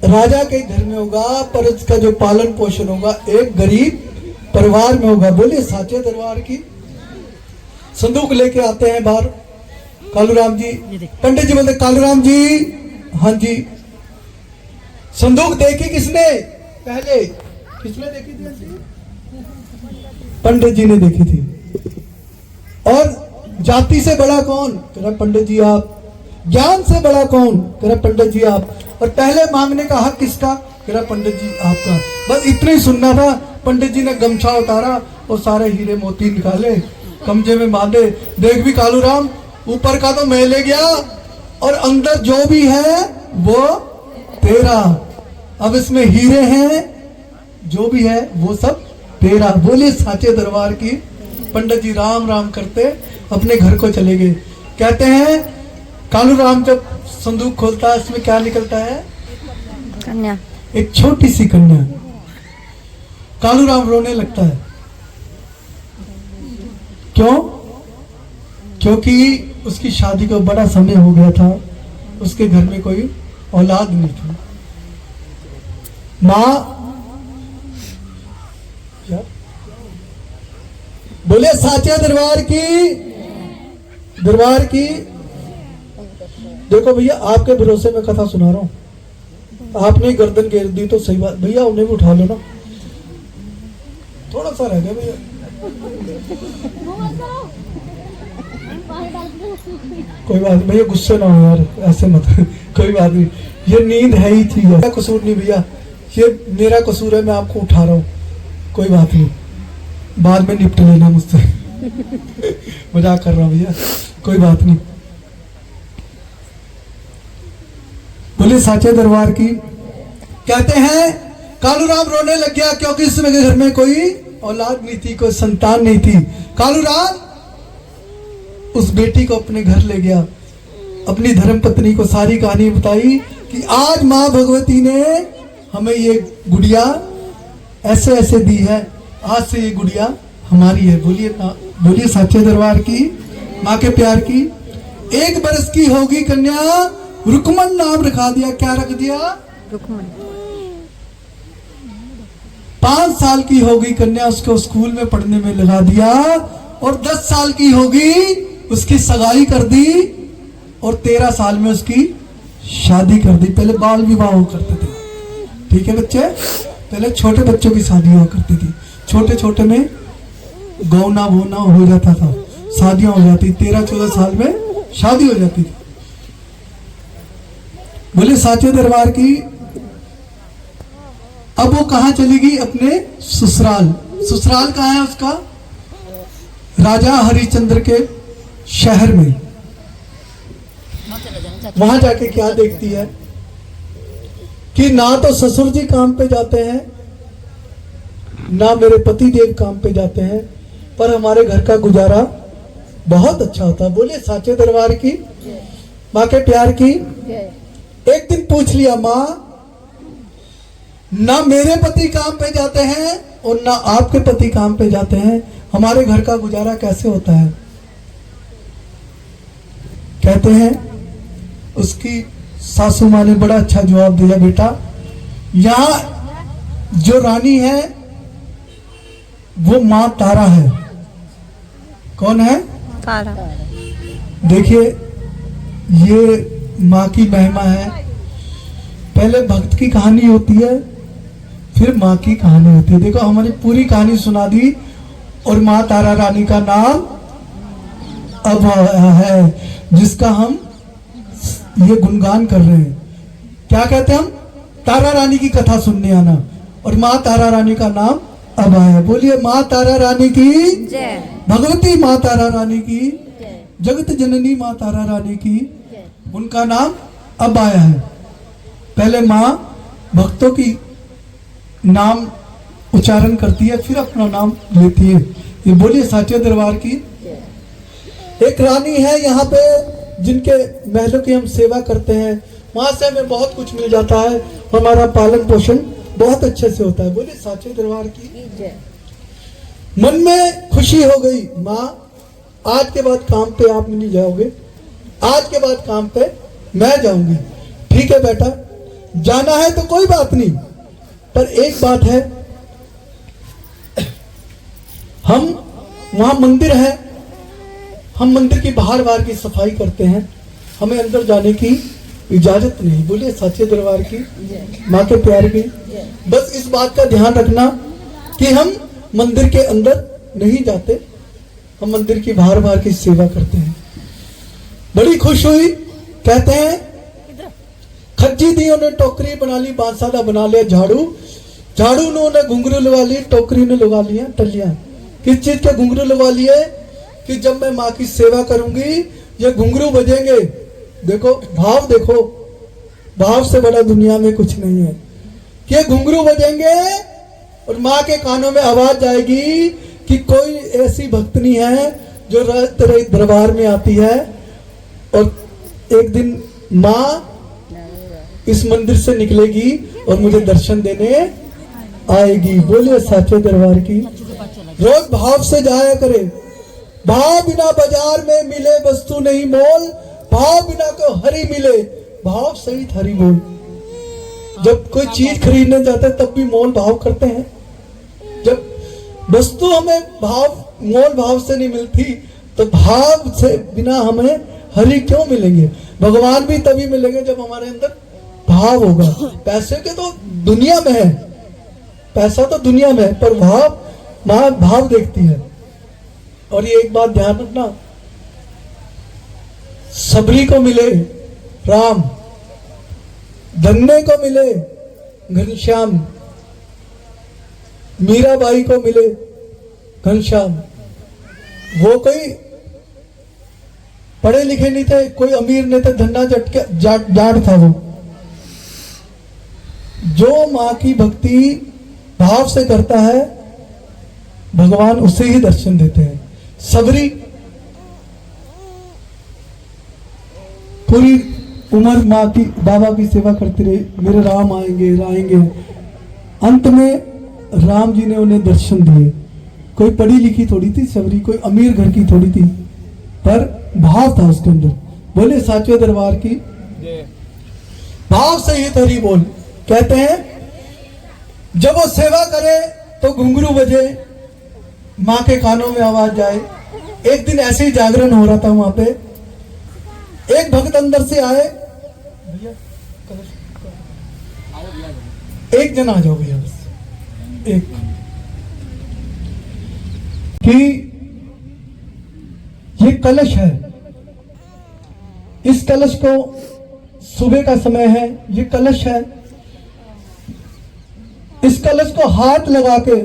A: राजा के घर में होगा, पर इसका जो पालन पोषण होगा एक गरीब परिवार में होगा। बोलिए साचे दरबार की। संदूक लेके आते हैं बाहर कालूराम जी। पंडित जी बोलते कालूराम जी, हाँ जी। संदूक देखी किसने पहले? किसने देखी थी? पंडित जी ने देखी थी। और जाति से बड़ा कौन? कह रहा पंडित जी आप। ज्ञान से बड़ा कौन? कह रहा पंडित जी आप। और पहले मांगने का हक किसका? कह रहा पंडित जी आपका। बस इतना ही सुनना था। पंडित जी ने गमछा उतारा और सारे हीरे मोती निकाले, कमजे में बांधे। देख भी कालूराम, ऊपर का तो मैं ले गया और अंदर जो भी है वो तेरा। अब इसमें हीरे हैं, जो भी है वो सब तेरा। बोलिए साचे दरबार की। पंडित जी राम राम करते अपने घर को चले गए। कहते हैं कालूराम जब संदूक खोलता है, इसमें क्या निकलता है?
B: कन्या।
A: एक छोटी सी कन्या। कालूराम रोने लगता है। क्यों? क्योंकि उसकी शादी को बड़ा समय हो गया था, उसके घर में कोई औलाद नहीं थी। मां बोले साचे दरबार की। दरबार की। देखो भैया, आपके भरोसे में कथा सुना रहा हूं। आपने गर्दन घेर दी तो सही बात। भैया उन्हें भी उठा लो ना, थोड़ा सा रह गया भैया। कोई बात नहीं भैया, गुस्से ना हो यार, ऐसे मत। कोई बात नहीं, ये नींद है ही थी, मेरा कसूर नहीं भैया, ये मेरा कसूर है, मैं आपको उठा रहा हूँ। कोई बात नहीं, बाद में निपट लेना मुझसे। मजाक कर रहा हूँ भैया, कोई बात नहीं। बोले साचे दरबार की। कहते हैं कालूराम रोने लग गया क्योंकि इसमें घर में कोई औलाद नहीं थी, कोई संतान नहीं थी। कालूराम उस बेटी को अपने घर ले गया, अपनी धर्म पत्नी को सारी कहानी बताई कि आज माँ भगवती ने हमें ये गुड़िया ऐसे ऐसे दी है, आज से ये गुड़िया हमारी है। बोलिए बोलिए साचे दरबार की। माँ के प्यार की। 1 बरस की होगी कन्या, रुकमन नाम रखा दिया। क्या रख दिया?
B: रुकमन।
A: 5 साल की होगी कन्या, उसको स्कूल में पढ़ने में लगा दिया। और 10 साल की होगी उसकी सगाई कर दी, और 13 साल में उसकी शादी कर दी। पहले बाल विवाह हो करते थे, ठीक है बच्चे? पहले छोटे बच्चों की शादी हुआ करती थी, छोटे छोटे में गौना वोना हो जाता था, शादियां हो जाती। 13-14 साल में शादी हो जाती थी। बोले साचे दरबार की। अब वो कहां चलेगी? अपने ससुराल। ससुराल कहां है उसका? राजा हरिश्चंद्र के शहर में। वहां जाके क्या देखती है कि ना तो ससुर जी काम पे जाते हैं, ना मेरे पति देव काम पे जाते हैं, पर हमारे घर का गुजारा बहुत अच्छा होता है। बोलिए साचे दरबार की, माँ के प्यार की। एक दिन पूछ लिया, माँ ना मेरे पति काम पे जाते हैं और ना आपके पति काम पे जाते हैं, हमारे घर का गुजारा कैसे होता है? कहते हैं उसकी सासू माँ ने बड़ा अच्छा जवाब दिया, बेटा यहाँ जो रानी है वो माँ तारा है। कौन है?
B: तारा।
A: देखिए ये माँ की महिमा है। पहले भक्त की कहानी होती है, फिर माँ की कहानी होती है। देखो हमारी पूरी कहानी सुना दी और माँ तारा रानी का नाम अब आया है, जिसका हम ये गुणगान कर रहे हैं। क्या कहते हैं हम? तारा रानी की कथा सुनने आना, और माँ तारा रानी का नाम अब आया। बोलिए माँ तारा रानी की
B: जय।
A: भगवती माँ तारा रानी की, जगत जननी माँ तारा रानी की, उनका नाम अब आया है। पहले माँ भक्तों की नाम उच्चारण करती है, फिर अपना नाम लेती है। ये बोलिए साचे दरबार की। एक रानी है यहाँ पे जिनके महलों की हम सेवा करते हैं, वहां से हमें बहुत कुछ मिल जाता है, हमारा पालन पोषण बहुत अच्छे से होता है। बोलिए साचे दरबार की। मन में खुशी हो गई, माँ आज के बाद काम पे आप नहीं जाओगे, आज के बाद काम पे मैं जाऊंगी। ठीक है बेटा, जाना है तो कोई बात नहीं, पर एक बात है, हम वहां मंदिर है, हम मंदिर की बाहर की सफाई करते हैं, हमें अंदर जाने की इजाजत नहीं। बोलिए साचे दरबार की, माँ के प्यार की। बस इस बात का ध्यान रखना कि हम मंदिर के अंदर नहीं जाते, हम मंदिर की बाहर की सेवा करते हैं। बड़ी खुश हुई। कहते हैं खज्जी दी उन्हें टोकरी बना ली, बांसादा बना लिया झाड़ू, झाड़ू ने उन्हें घुंघरू लगा ली, टोकरी ने लगा लिया टलियां। किस चीज के घुंघरू लगा लिए? कि जब मैं माँ की सेवा करूंगी ये घुंघरू बजेंगे। देखो भाव, देखो भाव से बड़ा दुनिया में कुछ नहीं है कि ये घुंघरू बजेंगे और माँ के कानों में आवाज जाएगी कि कोई ऐसी भक्तनी है जो तेरे दरबार में आती है। और एक दिन माँ इस मंदिर से निकलेगी और मुझे दर्शन देने आएगी। बोलिए साचे दरबार की। रोज भाव से जाया करे। भाव बिना बाजार में मिले वस्तु नहीं मोल, भाव बिना को हरि मिले भाव सहित हरि बोल। जब कोई चीज खरीदने जाते हैं तब भी मोल भाव करते हैं। जब वस्तु हमें भाव मोल भाव से नहीं मिलती तो भाव से बिना हमें हरि क्यों मिलेंगे? भगवान भी तभी मिलेंगे जब हमारे अंदर भाव होगा। पैसे के तो दुनिया में है, पैसा तो दुनिया में है, पर भाव मां भाव देखती है। और ये एक बात ध्यान रखना, सबरी को मिले राम, धन्ने को मिले घनश्याम, मीराबाई को मिले घनश्याम। वो कोई पढ़े लिखे नहीं थे, कोई अमीर नहीं थे, धन्ना जाट था। वो जो मां की भक्ति भाव से करता है भगवान उसे ही दर्शन देते हैं। सबरी पूरी उम्र माँ की बाबा की सेवा करती रही, मेरे राम आएंगे आएंगे। अंत में राम जी ने उन्हें दर्शन दिए। कोई पढ़ी लिखी थोड़ी थी सबरी, कोई अमीर घर की थोड़ी थी, पर भाव था उसके अंदर। बोले साचे दरबार की। भाव से ही हरि बोल। कहते हैं जब वो सेवा करे तो घुंघरू बजे, माँ के कानों में आवाज जाए। एक दिन ऐसे ही जागरण हो रहा था वहां पे, एक भक्त अंदर से आए, भैया एक जन आ जाओ भैया, बस एक, कि ये कलश है, इस कलश को सुबह का समय है, ये कलश है, इस कलश को हाथ लगा के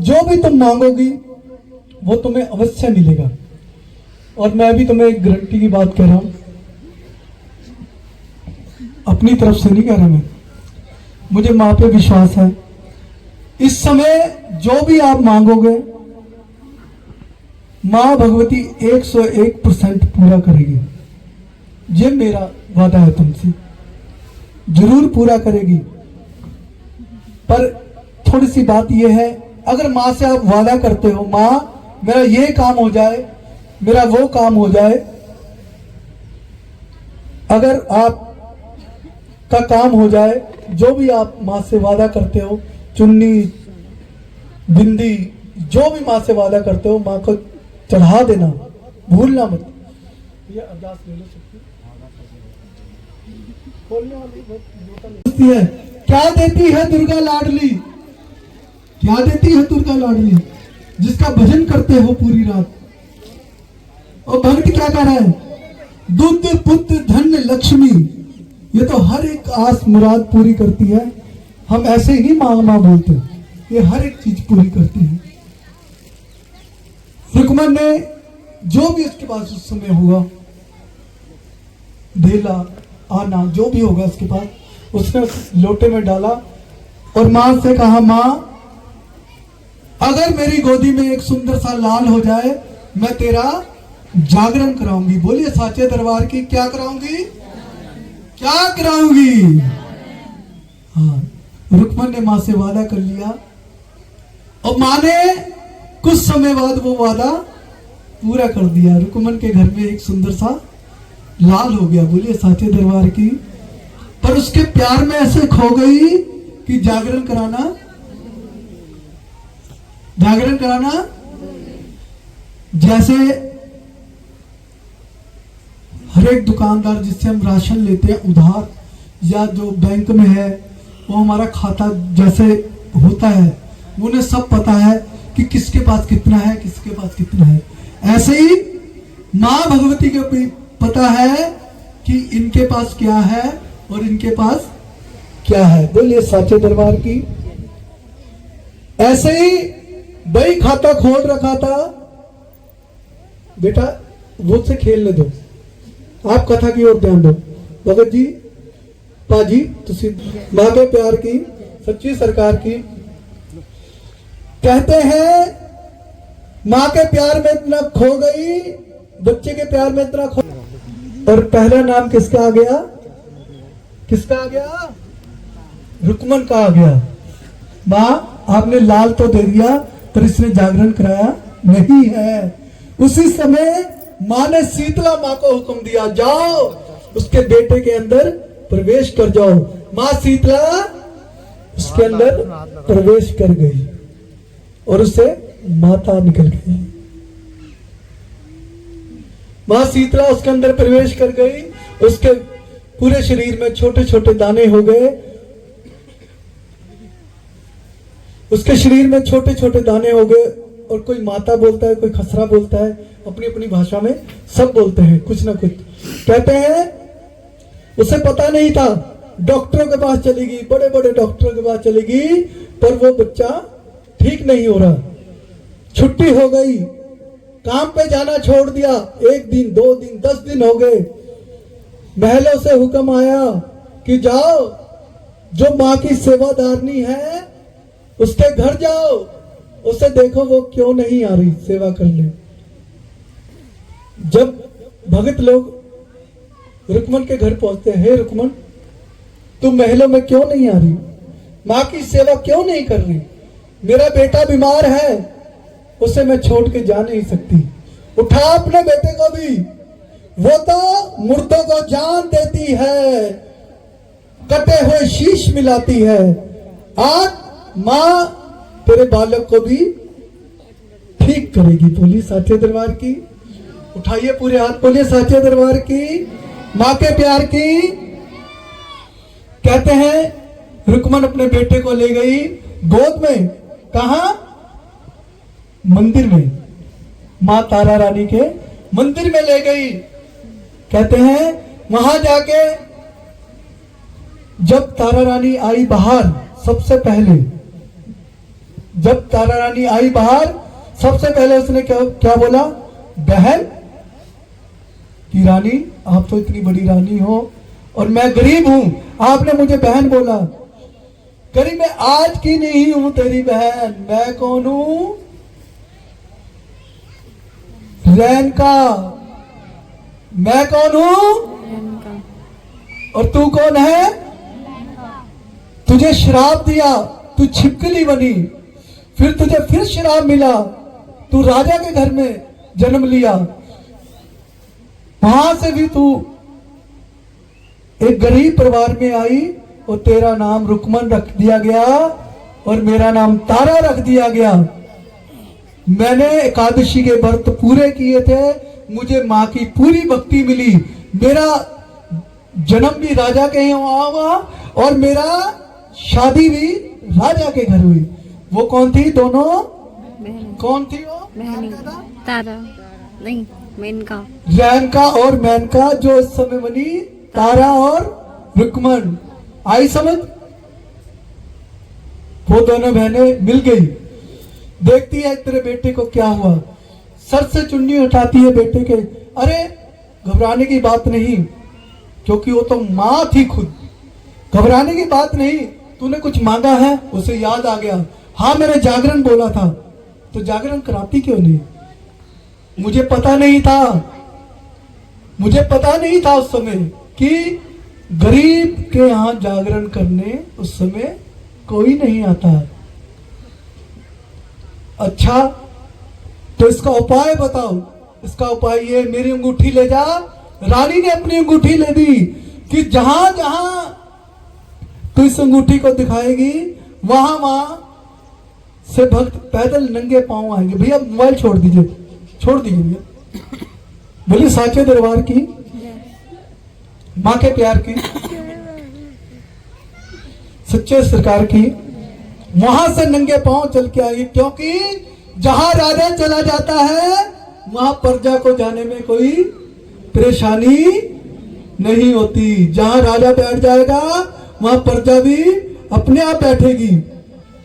A: जो भी तुम मांगोगी वो तुम्हें अवश्य मिलेगा। और मैं भी तुम्हें एक गारंटी की बात कह रहा हूं, अपनी तरफ से नहीं कह रहा मैं, मुझे माँ पे विश्वास है। इस समय जो भी आप मांगोगे माँ भगवती 101% पूरा करेगी। ये मेरा वादा है तुमसे, जरूर पूरा करेगी। पर थोड़ी सी बात यह है, अगर माँ से आप वादा करते हो, माँ मेरा ये काम हो जाए, मेरा वो काम हो जाए, अगर आप का काम हो जाए, जो भी आप माँ से वादा करते हो, चुन्नी बिंदी जो भी माँ से वादा करते हो, माँ को चढ़ा देना, भूलना मत। ये अरदास ले लो सबकी। खोलने वाली है। क्या देती है दुर्गा लाडली, क्या देती है दुर्गा लाडली, जिसका भजन करते हो पूरी रात। और भक्त क्या कह रहा है, दुध पुत्र धन्य लक्ष्मी, ये तो हर एक आस मुराद पूरी करती है। हम ऐसे ही नहीं मांग मां बोलते, ये हर एक चीज पूरी करती है। रुकमन ने जो भी उसके पास उस समय हुआ, ढेला आना जो भी होगा उसके पास, उसने उस लोटे में डाला और मां से कहा, मां अगर मेरी गोदी में एक सुंदर सा लाल हो जाए, मैं तेरा जागरण कराऊंगी। बोलिए साचे दरबार की, क्या कराऊंगी, क्या कराऊंगी। हाँ, रुकमन ने मां से वादा कर लिया और मां ने कुछ समय बाद वो वादा पूरा कर दिया। रुकमन के घर में एक सुंदर सा लाल हो गया। बोलिए साचे दरबार की। पर उसके प्यार में ऐसे खो गई कि जागरण कराना जैसे हर एक दुकानदार जिससे हम राशन लेते हैं उधार, या जो बैंक में है वो हमारा खाता जैसे होता है, उन्हें सब पता है कि किसके पास कितना है, किसके पास कितना है। ऐसे ही मां भगवती को भी पता है कि इनके पास क्या है और इनके पास क्या है। बोलिए साचे दरबार की। ऐसे ही बही खाता खोल रखा था, बेटा वो से खेलने दो, आप कथा की ओर ध्यान दो। भगत जी, पाजी, तुसी मां के प्यार की, सच्ची सरकार की। कहते हैं मां के प्यार में इतना खो गई, बच्चे के प्यार में इतना खो। और पहला नाम किसका आ गया, किसका आ गया, रुकमन का आ गया। मां आपने लाल तो दे दिया पर इसने जागरण कराया नहीं है। उसी समय मां ने शीतला मां को हुक्म दिया, जाओ उसके बेटे के अंदर प्रवेश कर जाओ। मां शीतला उसके अंदर प्रवेश कर गई और उससे माता निकल गई। मां शीतला उसके अंदर प्रवेश कर गई, उसके पूरे शरीर में छोटे छोटे दाने हो गए, उसके शरीर में छोटे छोटे दाने हो गए। और कोई माता बोलता है, कोई खसरा बोलता है, अपनी अपनी भाषा में सब बोलते हैं कुछ ना कुछ। कहते हैं उसे पता नहीं था, डॉक्टरों के पास चलेगी, बड़े बड़े डॉक्टरों के पास चलेगी, पर वो बच्चा ठीक नहीं हो रहा। छुट्टी हो गई, काम पे जाना छोड़ दिया, 1 दिन 2 दिन 10 दिन हो गए। महलों से हुक्म आया कि जाओ, जो मां की सेवादारनी है उसके घर जाओ, उसे देखो वो क्यों नहीं आ रही सेवा करने। जब भगत लोग रुकमन के घर पहुंचते हैं, हे रुकमन तुम महलों में क्यों नहीं आ रही, मां की सेवा क्यों नहीं कर रही, मेरा बेटा बीमार है, उसे मैं छोड़ के जा नहीं सकती। उठा अपने बेटे को भी, वो तो मुर्दों को जान देती है, कटे हुए शीश मिलाती है। आज मां तेरे बालक को भी ठीक करेगी। बोली साचे दरबार की। उठाइए पूरे हाथ, बोलिए साचे दरबार की, मां के प्यार की। कहते हैं रुकमन अपने बेटे को ले गई गोद में, कहा, मंदिर में, मां तारा रानी के मंदिर में ले गई। कहते हैं वहां जाके जब तारा रानी आई बाहर, सबसे पहले जब तारा रानी आई बाहर, सबसे पहले उसने क्या बोला, बहन की रानी, आप तो इतनी बड़ी रानी हो, और मैं गरीब हूं। आपने मुझे बहन बोला, गरीब मैं आज की नहीं हूं तेरी बहन। मैं कौन हूं? रैन का। मैं कौन हूं?
B: इनका
A: और तू कौन है? तुझे श्राप दिया, तू छिपकली बनी, फिर तुझे फिर श्राप मिला, तू राजा के घर में जन्म लिया, वहां से भी तू एक गरीब परिवार में आई और तेरा नाम रुकमन रख दिया गया और मेरा नाम तारा रख दिया गया। मैंने एकादशी के व्रत पूरे किए थे, मुझे माँ की पूरी भक्ति मिली, मेरा जन्म भी राजा के यहाँ हुआ और मेरा शादी भी राजा के घर हुई। वो कौन थी? दोनों
B: बहन
A: कौन थी? वो
B: बहनी तारा नहीं मेनका।
A: रैनका और मैनका, जो इस समय बनी तारा और रुकमन। आई समझ? वो दोनों बहनें मिल गई। देखती है तेरे बेटे को क्या हुआ, सर से चुन्नी उठाती है बेटे के। अरे घबराने की बात नहीं, क्योंकि वो तो मां थी खुद। घबराने की बात नहीं, तूने कुछ मांगा है, उसे याद आ गया। हाँ मैंने जागरण बोला था, तो जागरण कराती क्यों नहीं? मुझे पता नहीं था, मुझे पता नहीं था उस समय कि गरीब के यहां जागरण करने उस समय कोई नहीं आता। अच्छा तो इसका उपाय बताओ। इसका उपाय ये, मेरी अंगूठी ले जा। रानी ने अपनी अंगूठी ले दी कि जहां जहां तू इस अंगूठी को दिखाएगी वहां वहां से भक्त पैदल नंगे पांव आएंगे। भैया मोबाइल छोड़ दीजिए, छोड़ दीजिए भैया। बोलिए साचे दरबार की, मां के प्यार की, सच्चे सरकार की। वहां से नंगे पांव चल के आएगी, क्योंकि जहां राजा चला जाता है वहां प्रजा को जाने में कोई परेशानी नहीं होती। जहां राजा बैठ जाएगा वहां प्रजा भी अपने आप बैठेगी।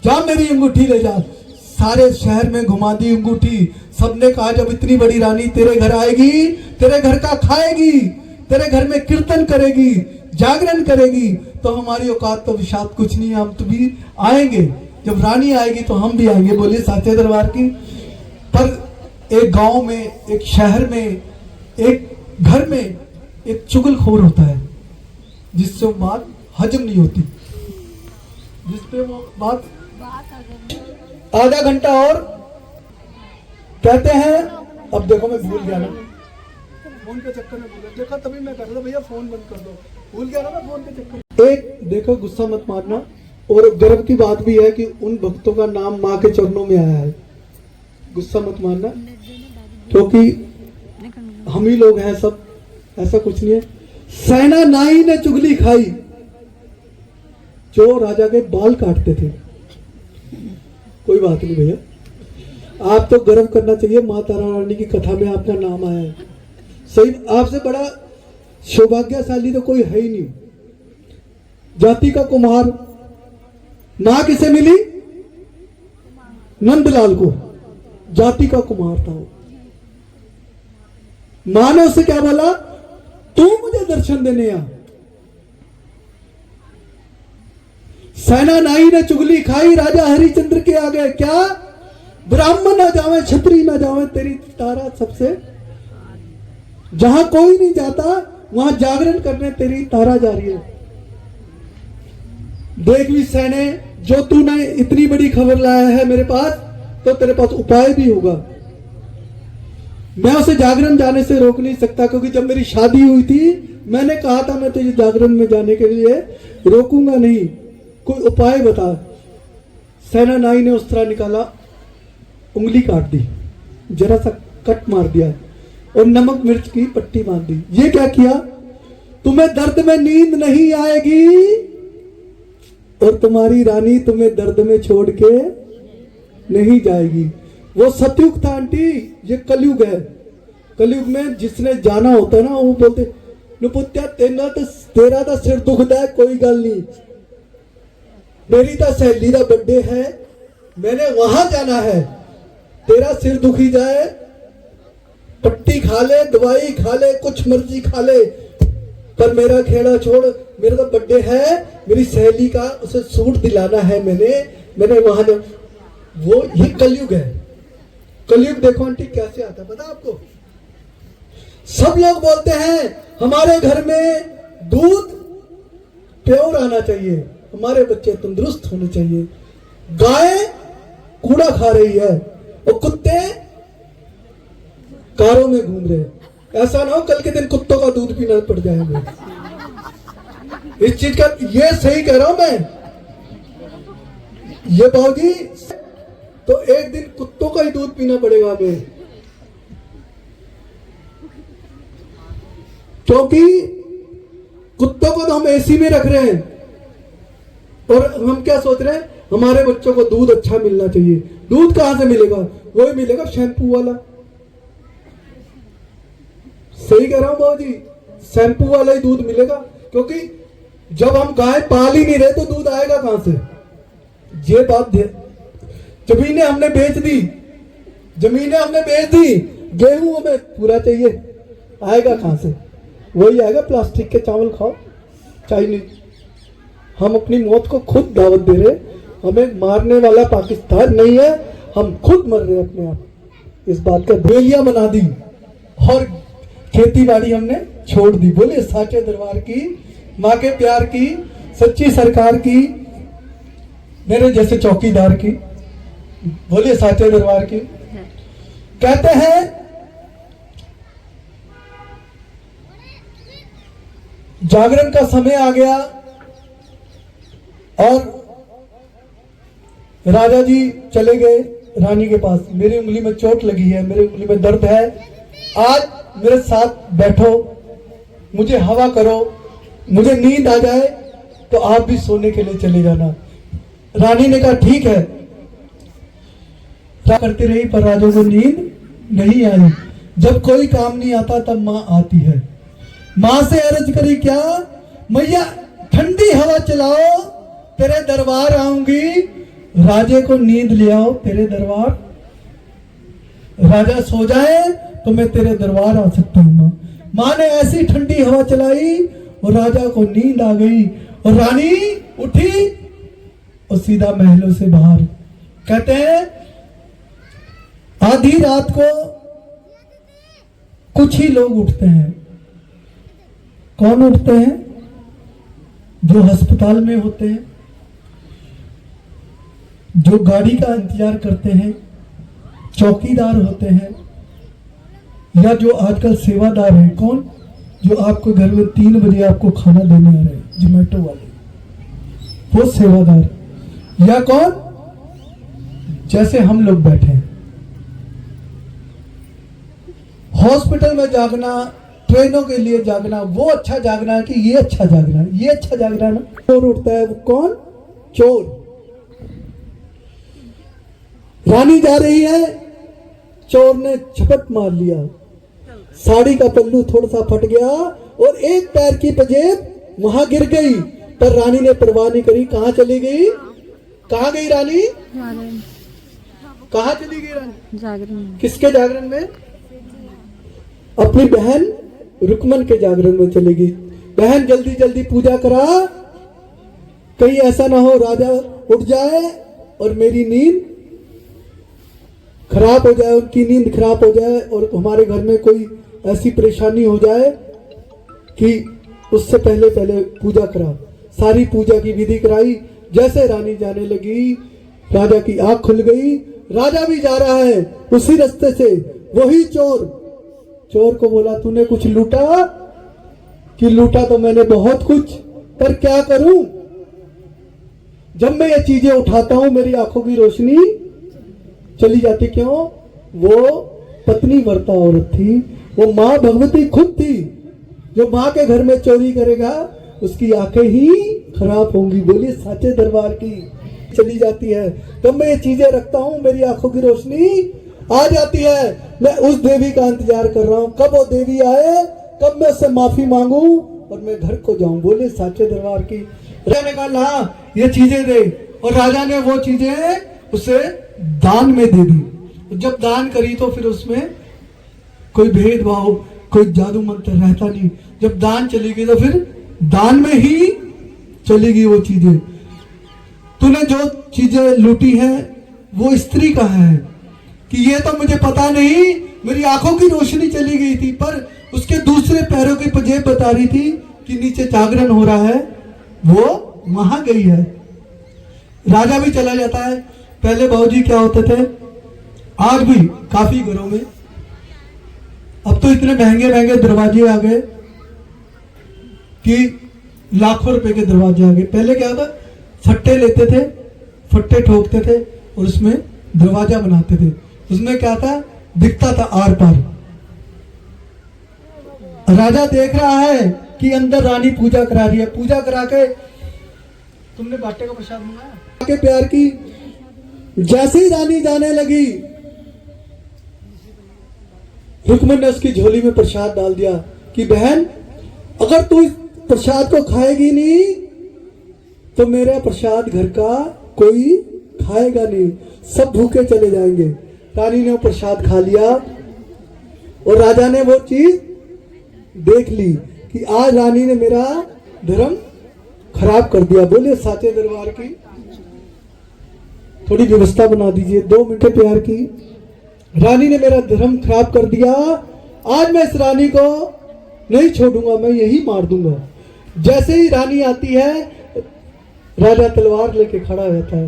A: जा मेरी अंगूठी ले जा। सारे शहर में घुमा दी अंगूठी। सबने कहा जब इतनी बड़ी रानी तेरे घर आएगी, तेरे घर का खाएगी, तेरे घर में कीर्तन करेगी, जागरण करेगी, तो हमारी औकात तो विशात कुछ नहीं है, हम तो भी आएंगे। जब रानी आएगी तो हम भी आएंगे। बोलिए साचे दरबार की। पर एक गांव में, एक शहर में, एक घर में एक चुगलखोर होता है, जिससे वो बात हजम नहीं होती, जिसपे वो बात आधा घंटा और कहते हैं। अब देखो मैं भूल गया ना, फोन के चक्कर में भूल गया। देखा तभी मैं कर रहा, भैया फोन बंद कर दो, भूल गया ना मैं फोन के चक्कर में। एक देखो गुस्सा मत मारना। और गर्व की बात भी है कि उन भक्तों का नाम माँ के चरणों में आया है। गुस्सा मत मारना, क्योंकि हम ही लोग हैं सब, ऐसा कुछ नहीं है। सेना नाई ने चुगली खाई, जो राजा के बाल काटते थे। कोई बात नहीं भैया, आप तो गर्व करना चाहिए, माँ तारा रानी की कथा में आपका नाम आया है। सही, आपसे बड़ा सौभाग्यशाली तो कोई है ही नहीं। जाति का कुमार। मां किसे मिली? नंदलाल को। जाति का कुमार था वो। मां ने उससे क्या बोला? तू मुझे दर्शन देने आ। सेना नाई ने चुगली खाई, राजा हरिश्चंद्र के आगे। क्या? ब्राह्मण ना जावे, क्षत्रिय ना जावे, तेरी तारा सबसे, जहां कोई नहीं जाता वहां जागरण करने तेरी तारा जा रही है। देख भी सैने, जो तूने इतनी बड़ी खबर लाया है मेरे पास, तो तेरे पास उपाय भी होगा। मैं उसे जागरण जाने से रोक नहीं सकता, क्योंकि जब मेरी शादी हुई थी मैंने कहा था मैं तुझे जागरण में जाने के लिए रोकूंगा नहीं। कोई उपाय बता। सेना नाई ने उस तरह निकाला, उंगली काट दी, जरा सा कट मार दिया और नमक मिर्च की पट्टी बांध दी। ये क्या किया? तुम्हें दर्द में नींद नहीं आएगी और तुम्हारी रानी तुम्हें दर्द में छोड़ के नहीं जाएगी। वो सतयुग था आंटी, ये कलयुग है। कलयुग में जिसने जाना होता है ना, वो बोलते नुपुत्या तेरा तो सिर दुखदा है, कोई गल नहीं, मेरी तो सहेली का बर्थडे है, मैंने वहां जाना है। तेरा सिर दुखी जाए, पट्टी खा ले, दवाई खा ले, कुछ मर्जी खा ले, पर मेरा खेड़ा छोड़, मेरा तो बर्थडे है, मेरी सहेली का उसे सूट दिलाना है, मैंने वहां वो ये कलयुग है। कलयुग देखो आंटी कैसे आता है पता आपको। सब लोग बोलते हैं हमारे घर में दूध प्योर आना चाहिए, हमारे बच्चे तंदुरुस्त होने चाहिए। गाय कूड़ा खा रही है और कुत्ते कारों में घूम रहे हैं। ऐसा ना हो कल के दिन कुत्तों का दूध पीना पड़ जाएगा। इस चीज का ये सही कह रहा हूं मैं, ये बाबूजी तो एक दिन कुत्तों का ही दूध पीना पड़ेगा हमें, क्योंकि कुत्तों को तो हम एसी में रख रहे हैं और हम क्या सोच रहे हैं हमारे बच्चों को दूध अच्छा मिलना चाहिए। दूध कहां से मिलेगा? वही मिलेगा शैम्पू वाला। सही कह रहा हूं बाबूजी, शैम्पू वाला ही दूध मिलेगा, क्योंकि जब हम गाय पाल ही नहीं रहे तो दूध आएगा कहां से? ये बात जमीनें हमने बेच दी, गेहूं हमें पूरा चाहिए, आएगा कहां से? वही आएगा प्लास्टिक के चावल खाओ, चाइनीज। हम अपनी मौत को खुद दावत दे रहे, हमें मारने वाला पाकिस्तान नहीं है, हम खुद मर रहे अपने आप। इस बात का बेलियां बना दी और खेती बाड़ी हमने छोड़ दी। बोले साचे दरबार की, माँ के प्यार की, सच्ची सरकार की, मेरे जैसे चौकीदार की, बोले साचे दरबार की। कहते हैं जागरण का समय आ गया और राजा जी चले गए रानी के पास। मेरी उंगली में चोट लगी है, मेरी उंगली में दर्द है, आज मेरे साथ बैठो, मुझे हवा करो, मुझे नींद आ जाए तो आप भी सोने के लिए चले जाना। रानी ने कहा ठीक है। करती रही पर राजा को नींद नहीं आई। जब कोई काम नहीं आता तब माँ आती है। माँ से अर्ज करी क्या, मैया ठंडी हवा चलाओ, तेरे दरबार आऊंगी, राजे को नींद ले आओ तेरे दरबार। राजा सो जाए तो मैं तेरे दरबार आ सकती हूँ। माँ माँ ने ऐसी ठंडी हवा चलाई और राजा को नींद आ गई और रानी उठी और सीधा महलों से बाहर। कहते हैं आधी रात को कुछ ही लोग उठते हैं। कौन उठते हैं? जो अस्पताल में होते हैं, जो गाड़ी का इंतजार करते हैं, चौकीदार होते हैं, या जो आजकल सेवादार हैं। कौन? जो आपको घर में 3 बजे आपको खाना देने आ रहे हैं, जोमेटो वाले, वो सेवादार। या कौन? जैसे हम लोग बैठे हैं। हॉस्पिटल में जागना, ट्रेनों के लिए जागना, वो अच्छा जागना है कि ये अच्छा जागना है? ये अच्छा जागना ना। चोर उठता है, वो कौन? चोर। रानी जा रही है, चोर ने झपट मार लिया, साड़ी का पल्लू थोड़ा सा फट गया और एक पैर की पजेब वहां गिर गई। पर रानी ने परवाह नहीं करी। कहां चली गई? कहां गई रानी? कहां चली गई रानी?
B: जागरण।
A: किसके जागरण में? अपनी बहन रुकमन के जागरण में चली गई। बहन जल्दी जल्दी पूजा करा, कहीं ऐसा ना हो राजा उठ जाए और मेरी नींद खराब हो जाए, उनकी नींद खराब हो जाए और हमारे घर में कोई ऐसी परेशानी हो जाए कि उससे पहले पहले पूजा करा। सारी पूजा की विधि कराई। जैसे रानी जाने लगी, राजा की आंख खुल गई। राजा भी जा रहा है उसी रास्ते से। वही चोर को बोला तूने कुछ लूटा? कि लूटा तो मैंने बहुत कुछ, पर क्या करूं? जब मैं ये चीजें उठाता हूं मेरी आंखों की रोशनी चली जाती। क्यों? वो पत्नी व्रता औरत थी, वो माँ भगवती खुद थी। जो माँ के घर में चोरी करेगा उसकी आंखें ही खराब होंगी। बोलिए साचे दरबार की। चली जाती है। जब मैं ये चीजें रखता हूं मेरी आंखों की रोशनी आ जाती है। मैं उस देवी का इंतजार कर रहा हूं, कब वो देवी आए, कब मैं उससे माफी मांगू और मैं घर को जाऊं। बोले साचे दरबार की। राजा ने कहा हाँ ये चीजें दे, और राजा ने वो चीजें उसे दान में दे दी। जब दान करी तो फिर उसमें कोई भेदभाव कोई जादू मंत्र रहता नहीं। जब दान चली गई तो फिर दान में ही चली गई वो चीजें। तूने जो चीजें लूटी है वो स्त्री का है कि ये तो मुझे पता नहीं, मेरी आंखों की रोशनी चली गई थी, पर उसके दूसरे पैरों की पजेब बता रही थी कि नीचे जागरण हो रहा है, वो वहां गई है। राजा भी चला जाता है। पहले बाबूजी क्या होते थे, आज भी काफी घरों में, अब तो इतने महंगे महंगे दरवाजे आ गए कि लाखों रुपए के दरवाजे आ गए। पहले क्या होता, फट्टे लेते थे, फट्टे ठोकते थे और उसमें दरवाजा बनाते थे। उसमें क्या था, दिखता था आर पार। राजा देख रहा है कि अंदर रानी पूजा करा रही है। पूजा करा के तुमने बाटे का प्रसाद मंगाया के प्यार की। जैसे ही रानी जाने लगी, रुक्मन ने उसकी झोली में प्रसाद डाल दिया कि बहन, अगर तू इस प्रसाद को खाएगी नहीं तो मेरा प्रसाद घर का कोई खाएगा नहीं, सब भूखे चले जाएंगे। रानी ने वो प्रसाद खा लिया और राजा ने वो चीज देख ली कि आज रानी ने मेरा धर्म खराब कर दिया। बोले साचे दरबार की थोड़ी व्यवस्था बना दीजिए, 2 मिनट प्यार की। रानी ने मेरा धर्म खराब कर दिया, आज मैं इस रानी को नहीं छोड़ूंगा, मैं यही मार दूंगा। जैसे ही रानी आती है, राजा तलवार लेके खड़ा रहता है।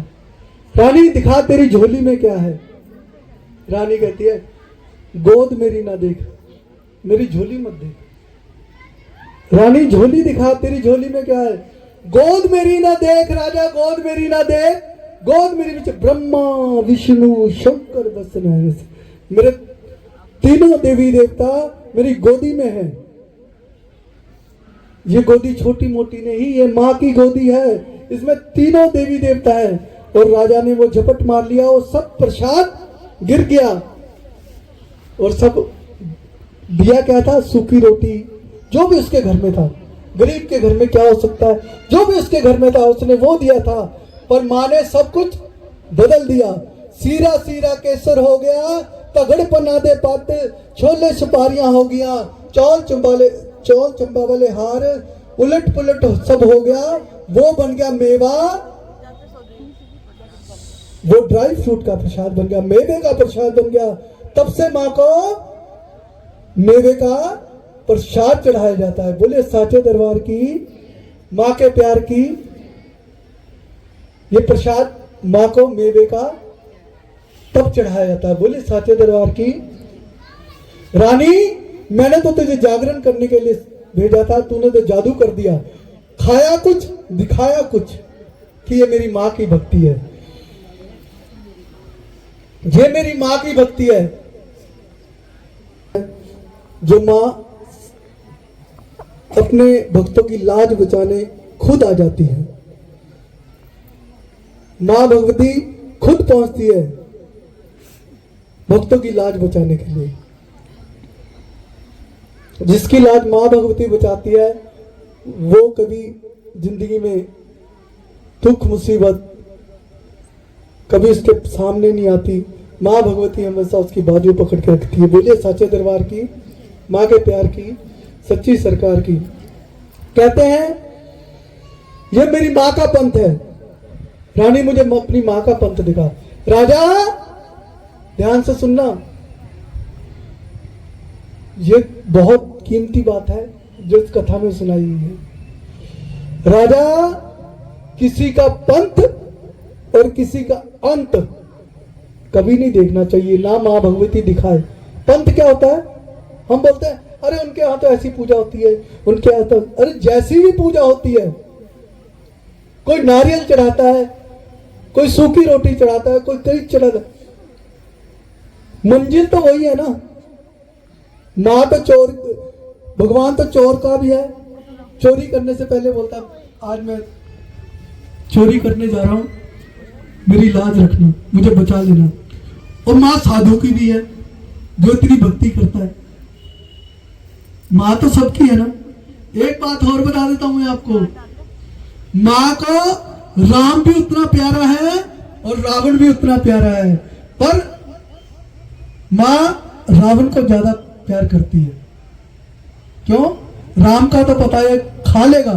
A: रानी दिखा तेरी झोली में क्या है। रानी कहती है, गोद मेरी ना देख, मेरी झोली मत देख। रानी झोली दिखा, तेरी झोली में क्या है। गोद मेरी ना देख राजा, गोद मेरी ना देख, गोद मेरी बीच ब्रह्मा विष्णु शंकर बस रहे। मेरे तीनों देवी देवता मेरी गोदी में है। ये गोदी छोटी मोटी नहीं, ये माँ की गोदी है, इसमें तीनों देवी देवता है। और राजा ने वो झपट मार लिया और सब प्रसाद गिर गया और सब दिया क्या था, सूखी रोटी, जो भी उसके घर में था। गरीब के घर में क्या हो सकता है, जो भी उसके घर में था उसने वो दिया था। पर माँ ने सब कुछ बदल दिया। सीरा सीरा केसर हो गया, तगड़ पना दे पाते, छोले सुपारियां हो गया, चौल चंबा वाले हार, उलट पुलट सब हो गया। वो बन गया मेवा, वो ड्राई फ्रूट का प्रसाद बन गया, मेवे का प्रसाद बन गया। तब से माँ को मेवे का प्रसाद चढ़ाया जाता है। बोले साचे दरबार की, माँ के प्यार की। ये प्रसाद माँ को मेवे का तब चढ़ाया जाता है। बोले साचे दरबार की। रानी, मैंने तो तुझे जागरण करने के लिए भेजा था, तूने तो जादू कर दिया, खाया कुछ दिखाया कुछ कि ये मेरी माँ की भक्ति है, ये मेरी माँ की भक्ति है। जो माँ अपने भक्तों की लाज बचाने खुद आ जाती है। माँ भगवती खुद पहुंचती है भक्तों की लाज बचाने के लिए। जिसकी लाज माँ भगवती बचाती है वो कभी जिंदगी में दुख मुसीबत कभी उसके सामने नहीं आती। माँ भगवती हमेशा उसकी बाजू पकड़ के रखती है। बोलिए साचे दरबार की, माँ के प्यार की, सच्ची सरकार की। कहते हैं ये मेरी माँ का पंथ है। रानी, मुझे अपनी माँ का पंथ दिखा। राजा, ध्यान से सुनना, ये बहुत कीमती बात है जो इस कथा में सुनाई हुई है। राजा, किसी का पंथ और किसी का अंत कभी नहीं देखना चाहिए, ना माँ भगवती दिखाए। पंथ क्या होता है, हम बोलते हैं अरे उनके यहाँ तो ऐसी पूजा होती है, उनके यहाँ तो, अरे जैसी भी पूजा होती है, कोई नारियल चढ़ाता है, कोई सूखी रोटी चढ़ाता है, कोई कई चढ़ाता है, मंजिल तो वही है ना। माँ तो चोर, भगवान तो चोर का भी है। चोरी करने से पहले बोलता आज मैं चोरी करने जा रहा हूं, मेरी लाज रखना, मुझे बचा लेना। और माँ साधु की भी है जो इतनी भक्ति करता है। माँ तो सबकी है ना। एक बात और बता देता हूं मैं आपको, माँ को राम भी उतना प्यारा है और रावण भी उतना प्यारा है, पर माँ रावण को ज्यादा प्यार करती है। क्यों? राम का तो पता है खा लेगा,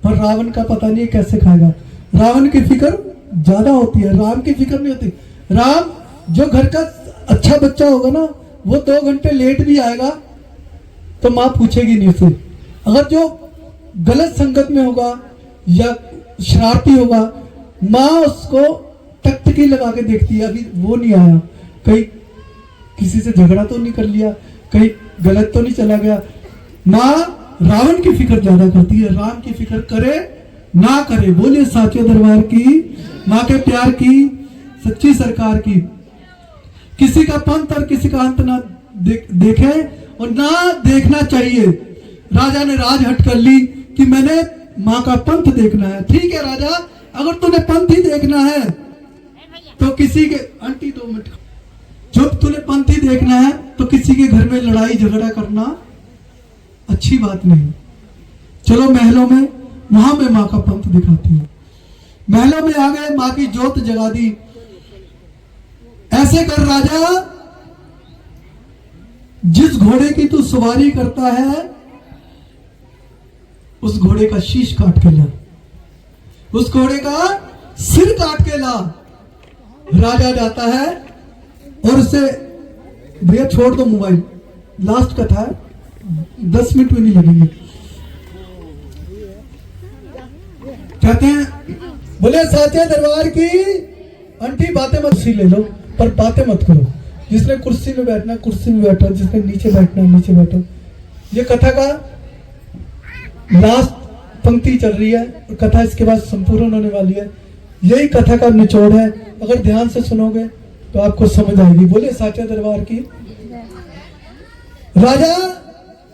A: पर रावण का पता नहीं है कैसे खाएगा। रावण की फिक्र ज्यादा होती है, राम की फिक्र नहीं होती। राम जो घर का अच्छा बच्चा होगा ना, वो 2 घंटे लेट भी आएगा तो माँ पूछेगी नहीं उसे। अगर जो गलत संगत में होगा या शरारती होगा, माँ उसको टकटकी लगा के देखती है, अभी वो नहीं आया, कहीं किसी से झगड़ा तो नहीं कर लिया, कहीं गलत तो नहीं चला गया। माँ रावण की फिक्र ज्यादा करती है, राम की फिक्र करे ना करे। बोलिए साचे दरबार की, माँ के प्यार की, सच्ची सरकार की। किसी का पंथ और किसी का अंत ना देखे और ना देखना चाहिए। राजा ने राजहट कर ली कि मैंने माँ का पंथ देखना है। ठीक है राजा, अगर तूने पंथ ही देखना है तो किसी के आंटी 2 मिनट, जब तूने पंथ ही देखना है तो किसी के घर में लड़ाई झगड़ा करना अच्छी बात नहीं। चलो महलों में, वहां मैं माँ का पंथ दिखाती हूँ। महलों में आ गए, माँ की जोत जगा दी। ऐसे कर राजा, जिस घोड़े की तू सवारी करता है उस घोड़े का शीश काट के ला, उस घोड़े का सिर काट के ला। राजा जाता है और उसे, भैया छोड़ दो मोबाइल, लास्ट कथा है, 10 मिनट भी नहीं लगेंगे। कहते हैं बोले साचे दरबार की, आंटी बातें मत सी ले लो पर बातें मत करो। जिसने कुर्सी में बैठना कुर्सी में बैठो, जिसने नीचे बैठना नीचे बैठो। ये कथा का लास्ट पंक्ति चल रही है और कथा इसके बाद संपूर्ण होने वाली है। यही कथा का निचोड़ है, अगर ध्यान से सुनोगे तो आपको समझ आएगी। बोले साचे दरबार की। राजा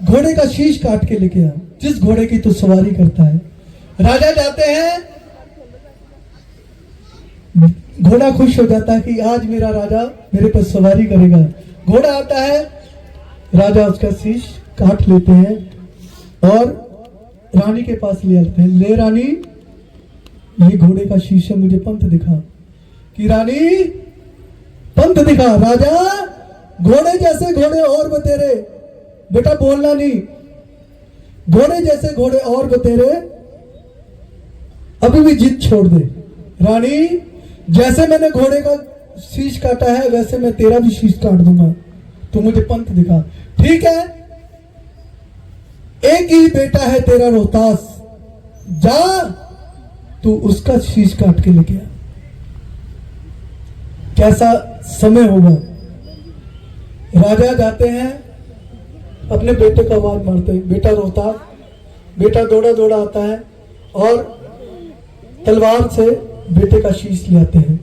A: घोड़े का शीश काट के लेके आ, जिस घोड़े की तू सवारी करता है। राजा जाते हैं, घोड़ा खुश हो जाता है कि आज मेरा राजा मेरे पर सवारी करेगा। घोड़ा आता है, राजा उसका शीश काट लेते हैं और रानी के पास ले आते हैं। ले रानी, ये घोड़े का शीश है, मुझे पंथ दिखा। कि रानी पंथ दिखा। राजा घोड़े जैसे घोड़े और बतेरे, बेटा बोलना नहीं, घोड़े जैसे घोड़े और बतेरे, अभी भी जिद छोड़ दे। रानी जैसे मैंने घोड़े का शीश काटा है वैसे मैं तेरा भी शीश काट दूंगा, तो मुझे पंथ दिखा। ठीक है, एक ही बेटा है तेरा रोहतास, जा तू उसका शीश काट के लेके आ। कैसा समय होगा। राजा जाते हैं, अपने बेटे को आवाज मारते हैं, बेटा रोहतास। बेटा दौड़ा दौड़ा आता है और तलवार से बेटे का शीश ले आते हैं।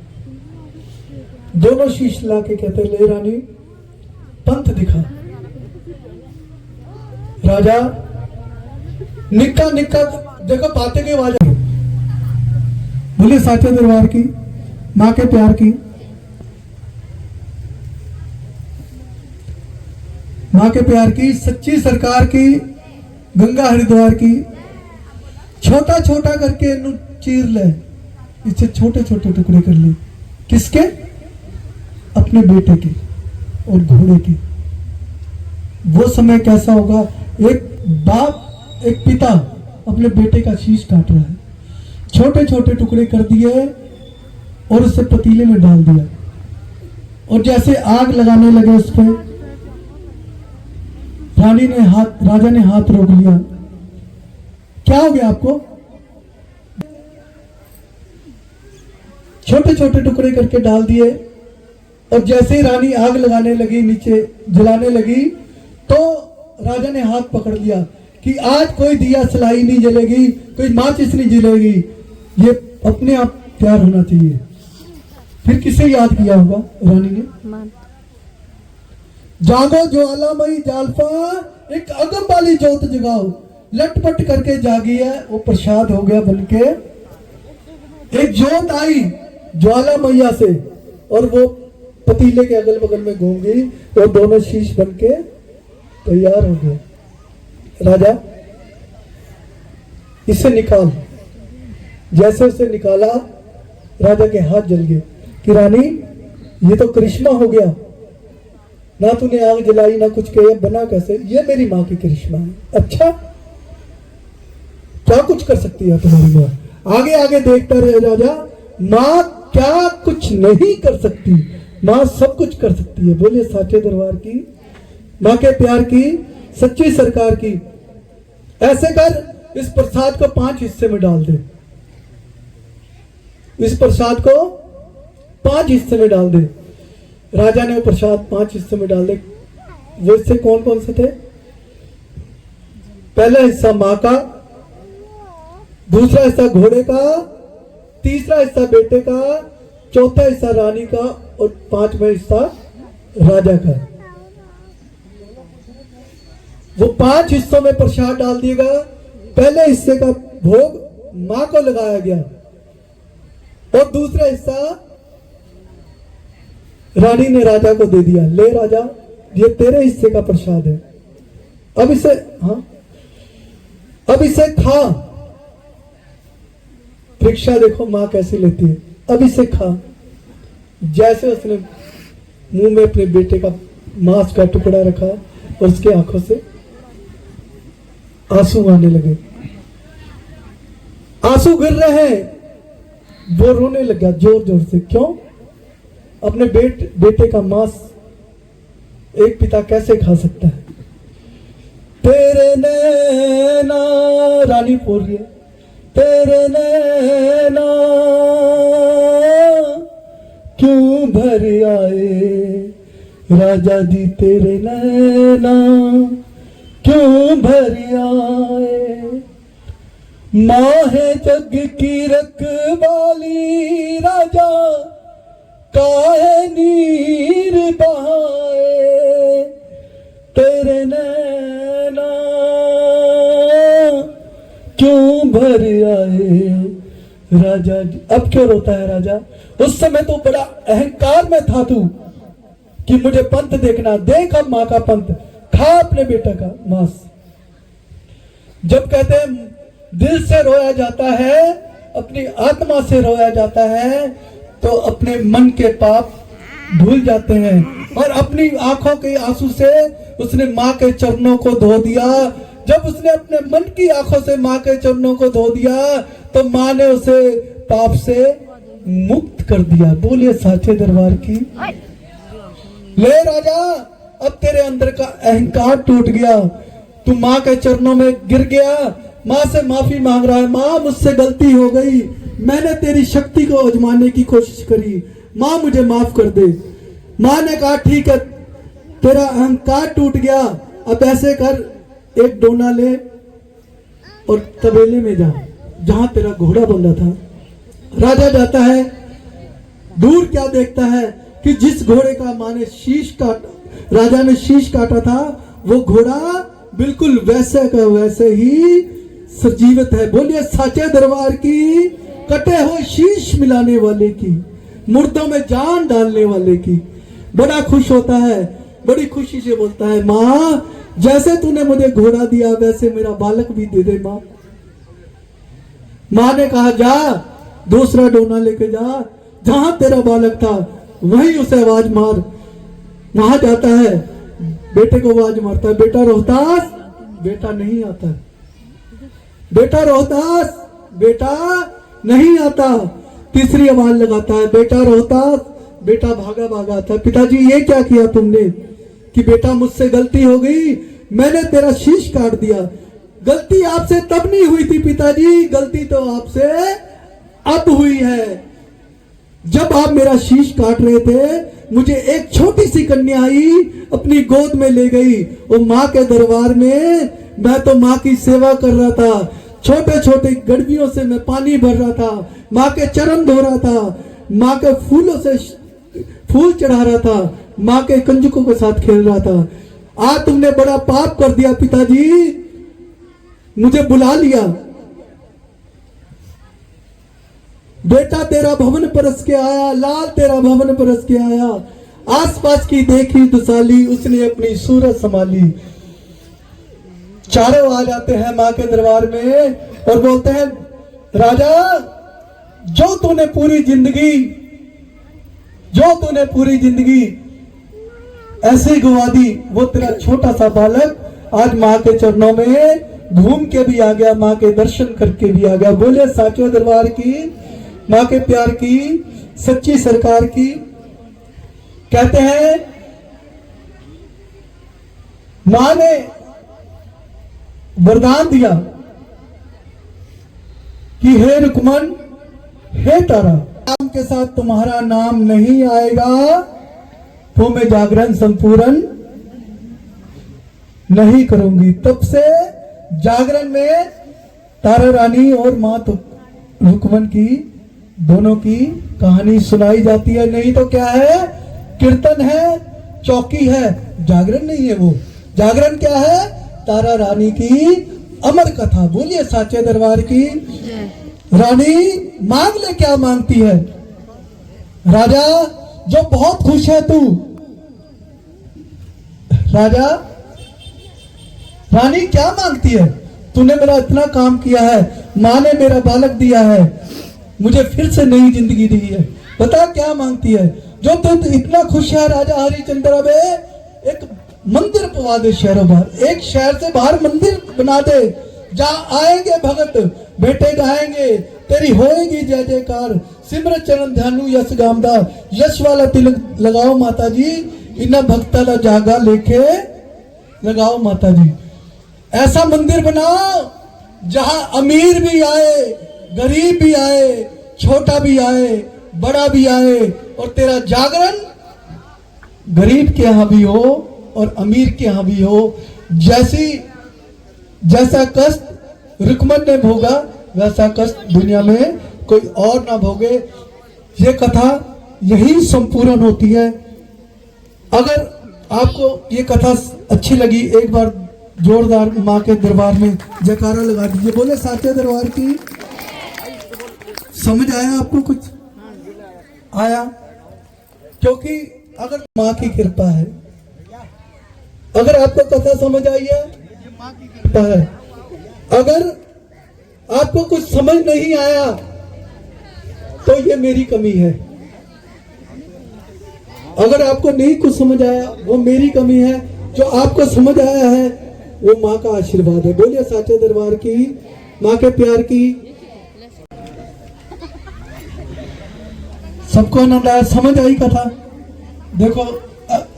A: दोनों शीश ला के कहते हैं, ले रानी पंथ दिखा। राजा निक्का निक्का, देखो बातें की आवाज आई। बोले साचे दरबार की, मां के प्यार की, मां के प्यार की, सच्ची सरकार की, गंगा हरिद्वार की। छोटा छोटा करके इन्हू चीर ले, इसे छोटे छोटे टुकड़े कर ले। किसके? अपने बेटे के और घोड़े के। वो समय कैसा होगा, एक बाप एक पिता अपने बेटे का शीश काट रहा है, छोटे छोटे टुकड़े कर दिए और उसे पतीले में डाल दिया और जैसे आग लगाने लगे उस पर, राजा ने हाथ रोक लिया। क्या हो गया आपको? छोटे छोटे टुकड़े करके डाल दिए और जैसे ही रानी आग लगाने लगी, नीचे जलाने लगी, तो राजा ने हाथ पकड़ लिया कि आज कोई दिया सलाई नहीं जलेगी, कोई माचिस नहीं जलेगी, ये अपने आप तैयार होना चाहिए। फिर किसे याद किया होगा रानी ने? जागो ज्वालामयी जालफा, एक अगम वाली जोत जगाओ। लटपट करके जागी है, वो प्रसाद हो गया बनके। एक जोत आई ज्वाला मैया से और वो पतीले के अगल बगल में घूम गई और दोनों शीश बनके तैयार हो गए। राजा इसे निकाल। जैसे उसे निकाला, राजा के हाथ जल गए कि रानी ये तो करिश्मा हो गया, ना तूने आग जलाई ना कुछ किया, बना कैसे? ये मेरी माँ की करिश्मा है। अच्छा, क्या कुछ कर सकती है तुम्हारी माँ? आगे आगे देखता रहे राजा, माँ क्या कुछ नहीं कर सकती, माँ सब कुछ कर सकती है। बोलिए साचे दरबार की, माँ के प्यार की, सच्ची सरकार की। ऐसे कर, इस प्रसाद को 5 हिस्से में डाल दे, इस प्रसाद को 5 हिस्से में डाल दे। राजा ने वो प्रसाद 5 हिस्से में डाल दे। वो हिस्से कौन कौन से थे? पहला हिस्सा माँ का, दूसरा हिस्सा घोड़े का, तीसरा हिस्सा बेटे का, चौथा हिस्सा रानी का और 5वां हिस्सा राजा का। वो 5 हिस्सों में प्रसाद डाल दिएगा। पहले हिस्से का भोग मां को लगाया गया और दूसरा हिस्सा रानी ने राजा को दे दिया। ले राजा, ये तेरे हिस्से का प्रसाद है, अब इसे, हाँ, अब इसे खा। परीक्षा देखो मां कैसी लेती है। अब इसे खा। जैसे उसने मुंह में अपने बेटे का मांस का टुकड़ा रखा और उसके आंखों से आंसू आने लगे, आंसू गिर रहे हैं। वो रोने लगा जोर जोर से। क्यों? अपने बेटे का मांस एक पिता कैसे खा सकता है? तेरे नैना, रानी बोल रही है, तेरे नैना क्यों भर आए राजा जी, तेरे नैना क्यों भर आए। माँ है जग की रखवाली, राजा काहे नीर बहाए। तेरे नैना क्यों भर आए राजा जी। अब क्यों रोता है राजा? उस समय तो बड़ा अहंकार में था तू कि मुझे पंथ देखना। देख अब माँ का पंथ, खा अपने बेटा का मांस। जब कहते हैं दिल से रोया जाता है, अपनी आत्मा से रोया जाता है, तो अपने मन के पाप भूल जाते हैं। और अपनी आंखों के आंसू से उसने माँ के चरणों को धो दिया। जब उसने अपने मन की आंखों से माँ के चरणों को धो दिया तो माँ ने उसे पाप से मुक्त कर दिया। बोलिए साचे दरबार की। ले राजा, अब तेरे अंदर का अहंकार टूट गया। तू माँ के चरणों में गिर गया, माँ से माफी मांग रहा है। माँ मुझसे गलती हो गई, मैंने तेरी शक्ति को आजमाने की कोशिश करी, माँ मुझे माफ कर दे। माँ ने कहा ठीक है, तेरा अहंकार टूट गया। अब ऐसे कर, एक डोना ले और तबेले में जा जहां तेरा घोड़ा बंधा था। राजा जाता है, दूर क्या देखता है कि जिस घोड़े का माँ ने शीश काटा, राजा ने शीश काटा था, वो घोड़ा बिल्कुल वैसे का वैसे ही सजीवित है। बोलिए साचे दरबार की, कटे हुए शीश मिलाने वाले की, मुर्दों में जान डालने वाले की। बड़ा खुश होता है, बड़ी खुशी से बोलता है, माँ जैसे तूने मुझे घोड़ा दिया वैसे मेरा बालक भी दे दे माँ। माँ ने कहा जा, दूसरा डोना लेके जा, जहां तेरा बालक था वहीं उसे आवाज मार। वहां जाता है, बेटे को आवाज मारता है, बेटा रोहतास। बेटा नहीं आता, बेटा रोहतास, बेटा नहीं आता। तीसरी आवाज लगाता है, बेटा रोहतास। बेटा भागा भागा आता है। पिताजी ये क्या किया तुमने कि बेटा मुझसे गलती हो गई, मैंने तेरा शीश काट दिया। गलती आपसे तब नहीं हुई थी पिताजी, गलती तो आपसे अब हुई है। जब आप मेरा शीश काट रहे थे, मुझे एक छोटी सी कन्या आई, अपनी गोद में ले गई। वो माँ के दरबार में मैं तो माँ की सेवा कर रहा था, छोटे छोटे गड़बियों से मैं पानी भर रहा था, माँ के चरण धो रहा था, माँ के फूलों से फूल चढ़ा रहा था, माँ के कंजकों के साथ खेल रहा था। आज तुमने बड़ा पाप कर दिया पिताजी, मुझे बुला लिया। बेटा तेरा भवन परस के आया, लाल तेरा भवन परस के आया। आसपास की देखी दुसाली, उसने अपनी सूरत संभाली। चारों आ जाते हैं माँ के दरबार में और बोलते हैं, राजा जो तूने पूरी जिंदगी ऐसे ही गवा दी। वो तेरा छोटा सा बालक आज माँ के चरणों में घूम के भी आ गया, माँ के दर्शन करके भी आ गया। बोले साचो दरबार की, माँ के प्यार की, सच्ची सरकार की। कहते हैं माँ ने वरदान दिया कि हे रुकमन, हे तारा, नाम के साथ तुम्हारा नाम नहीं आएगा तो मैं जागरण संपूर्ण नहीं करूंगी। तब से जागरण में तारा रानी और मां तो रुकमन की दोनों की कहानी सुनाई जाती है। नहीं तो क्या है, कीर्तन है, चौकी है, जागरण नहीं है। वो जागरण क्या है, तारा रानी की अमर कथा। बोलिए साचे दरबार की। रानी मांग ले, क्या मांगती है? राजा जो बहुत खुश है तू, राजा रानी क्या मांगती है? तूने मेरा इतना काम किया है, माँ ने मेरा बालक दिया है, मुझे फिर से नई जिंदगी दी है, बता क्या मांगती है? जो तू इतना खुश है राजा हरिचंद्र, अब एक मंदिर पवा दे शहरों बाहर, एक शहर से बाहर मंदिर बना दे, जहाँ आएंगे भगत, बेटे गाएंगे, तेरी होएगी जय जयकार, सिमर चरण ध्यानु यश गामदा, यश वाला तिलक लगाओ माता जी, इन्ना भक्ता दा जागा लेके लगाओ माता जी। ऐसा मंदिर बनाओ जहां अमीर भी आए, गरीब भी आए, छोटा भी आए, बड़ा भी आए, और तेरा जागरण गरीब के यहां भी हो और अमीर के यहां भी हो। जैसा कष्ट रुकमन ने भोगा, वैसा कष्ट दुनिया में कोई और ना भोगे। ये कथा यही संपूर्ण होती है। अगर आपको ये कथा अच्छी लगी, एक बार जोरदार माँ के दरबार में जयकारा लगा दीजिए। बोले साचे दरबार की। समझ आया आपको? कुछ आया? क्योंकि अगर माँ की कृपा है, अगर आपको कथा समझ आई है, माँ की कृपा है। अगर आपको कुछ समझ नहीं आया तो ये मेरी कमी है। अगर आपको नहीं कुछ समझ आया, वो मेरी कमी है। जो आपको समझ आया है वो माँ का आशीर्वाद है। बोलिए साचे दरबार की, माँ के प्यार की। सबको आनंद आया? समझ आई कथा? देखो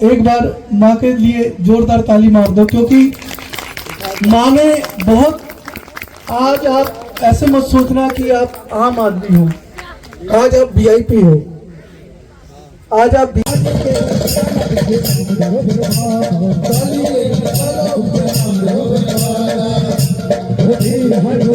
A: एक बार माँ के लिए जोरदार ताली मार दो, क्योंकि माँ ने बहुत, आज आप ऐसे मत सोचना कि आप आम आदमी हो, आज आप वीआईपी हो, आज आप
D: हमारी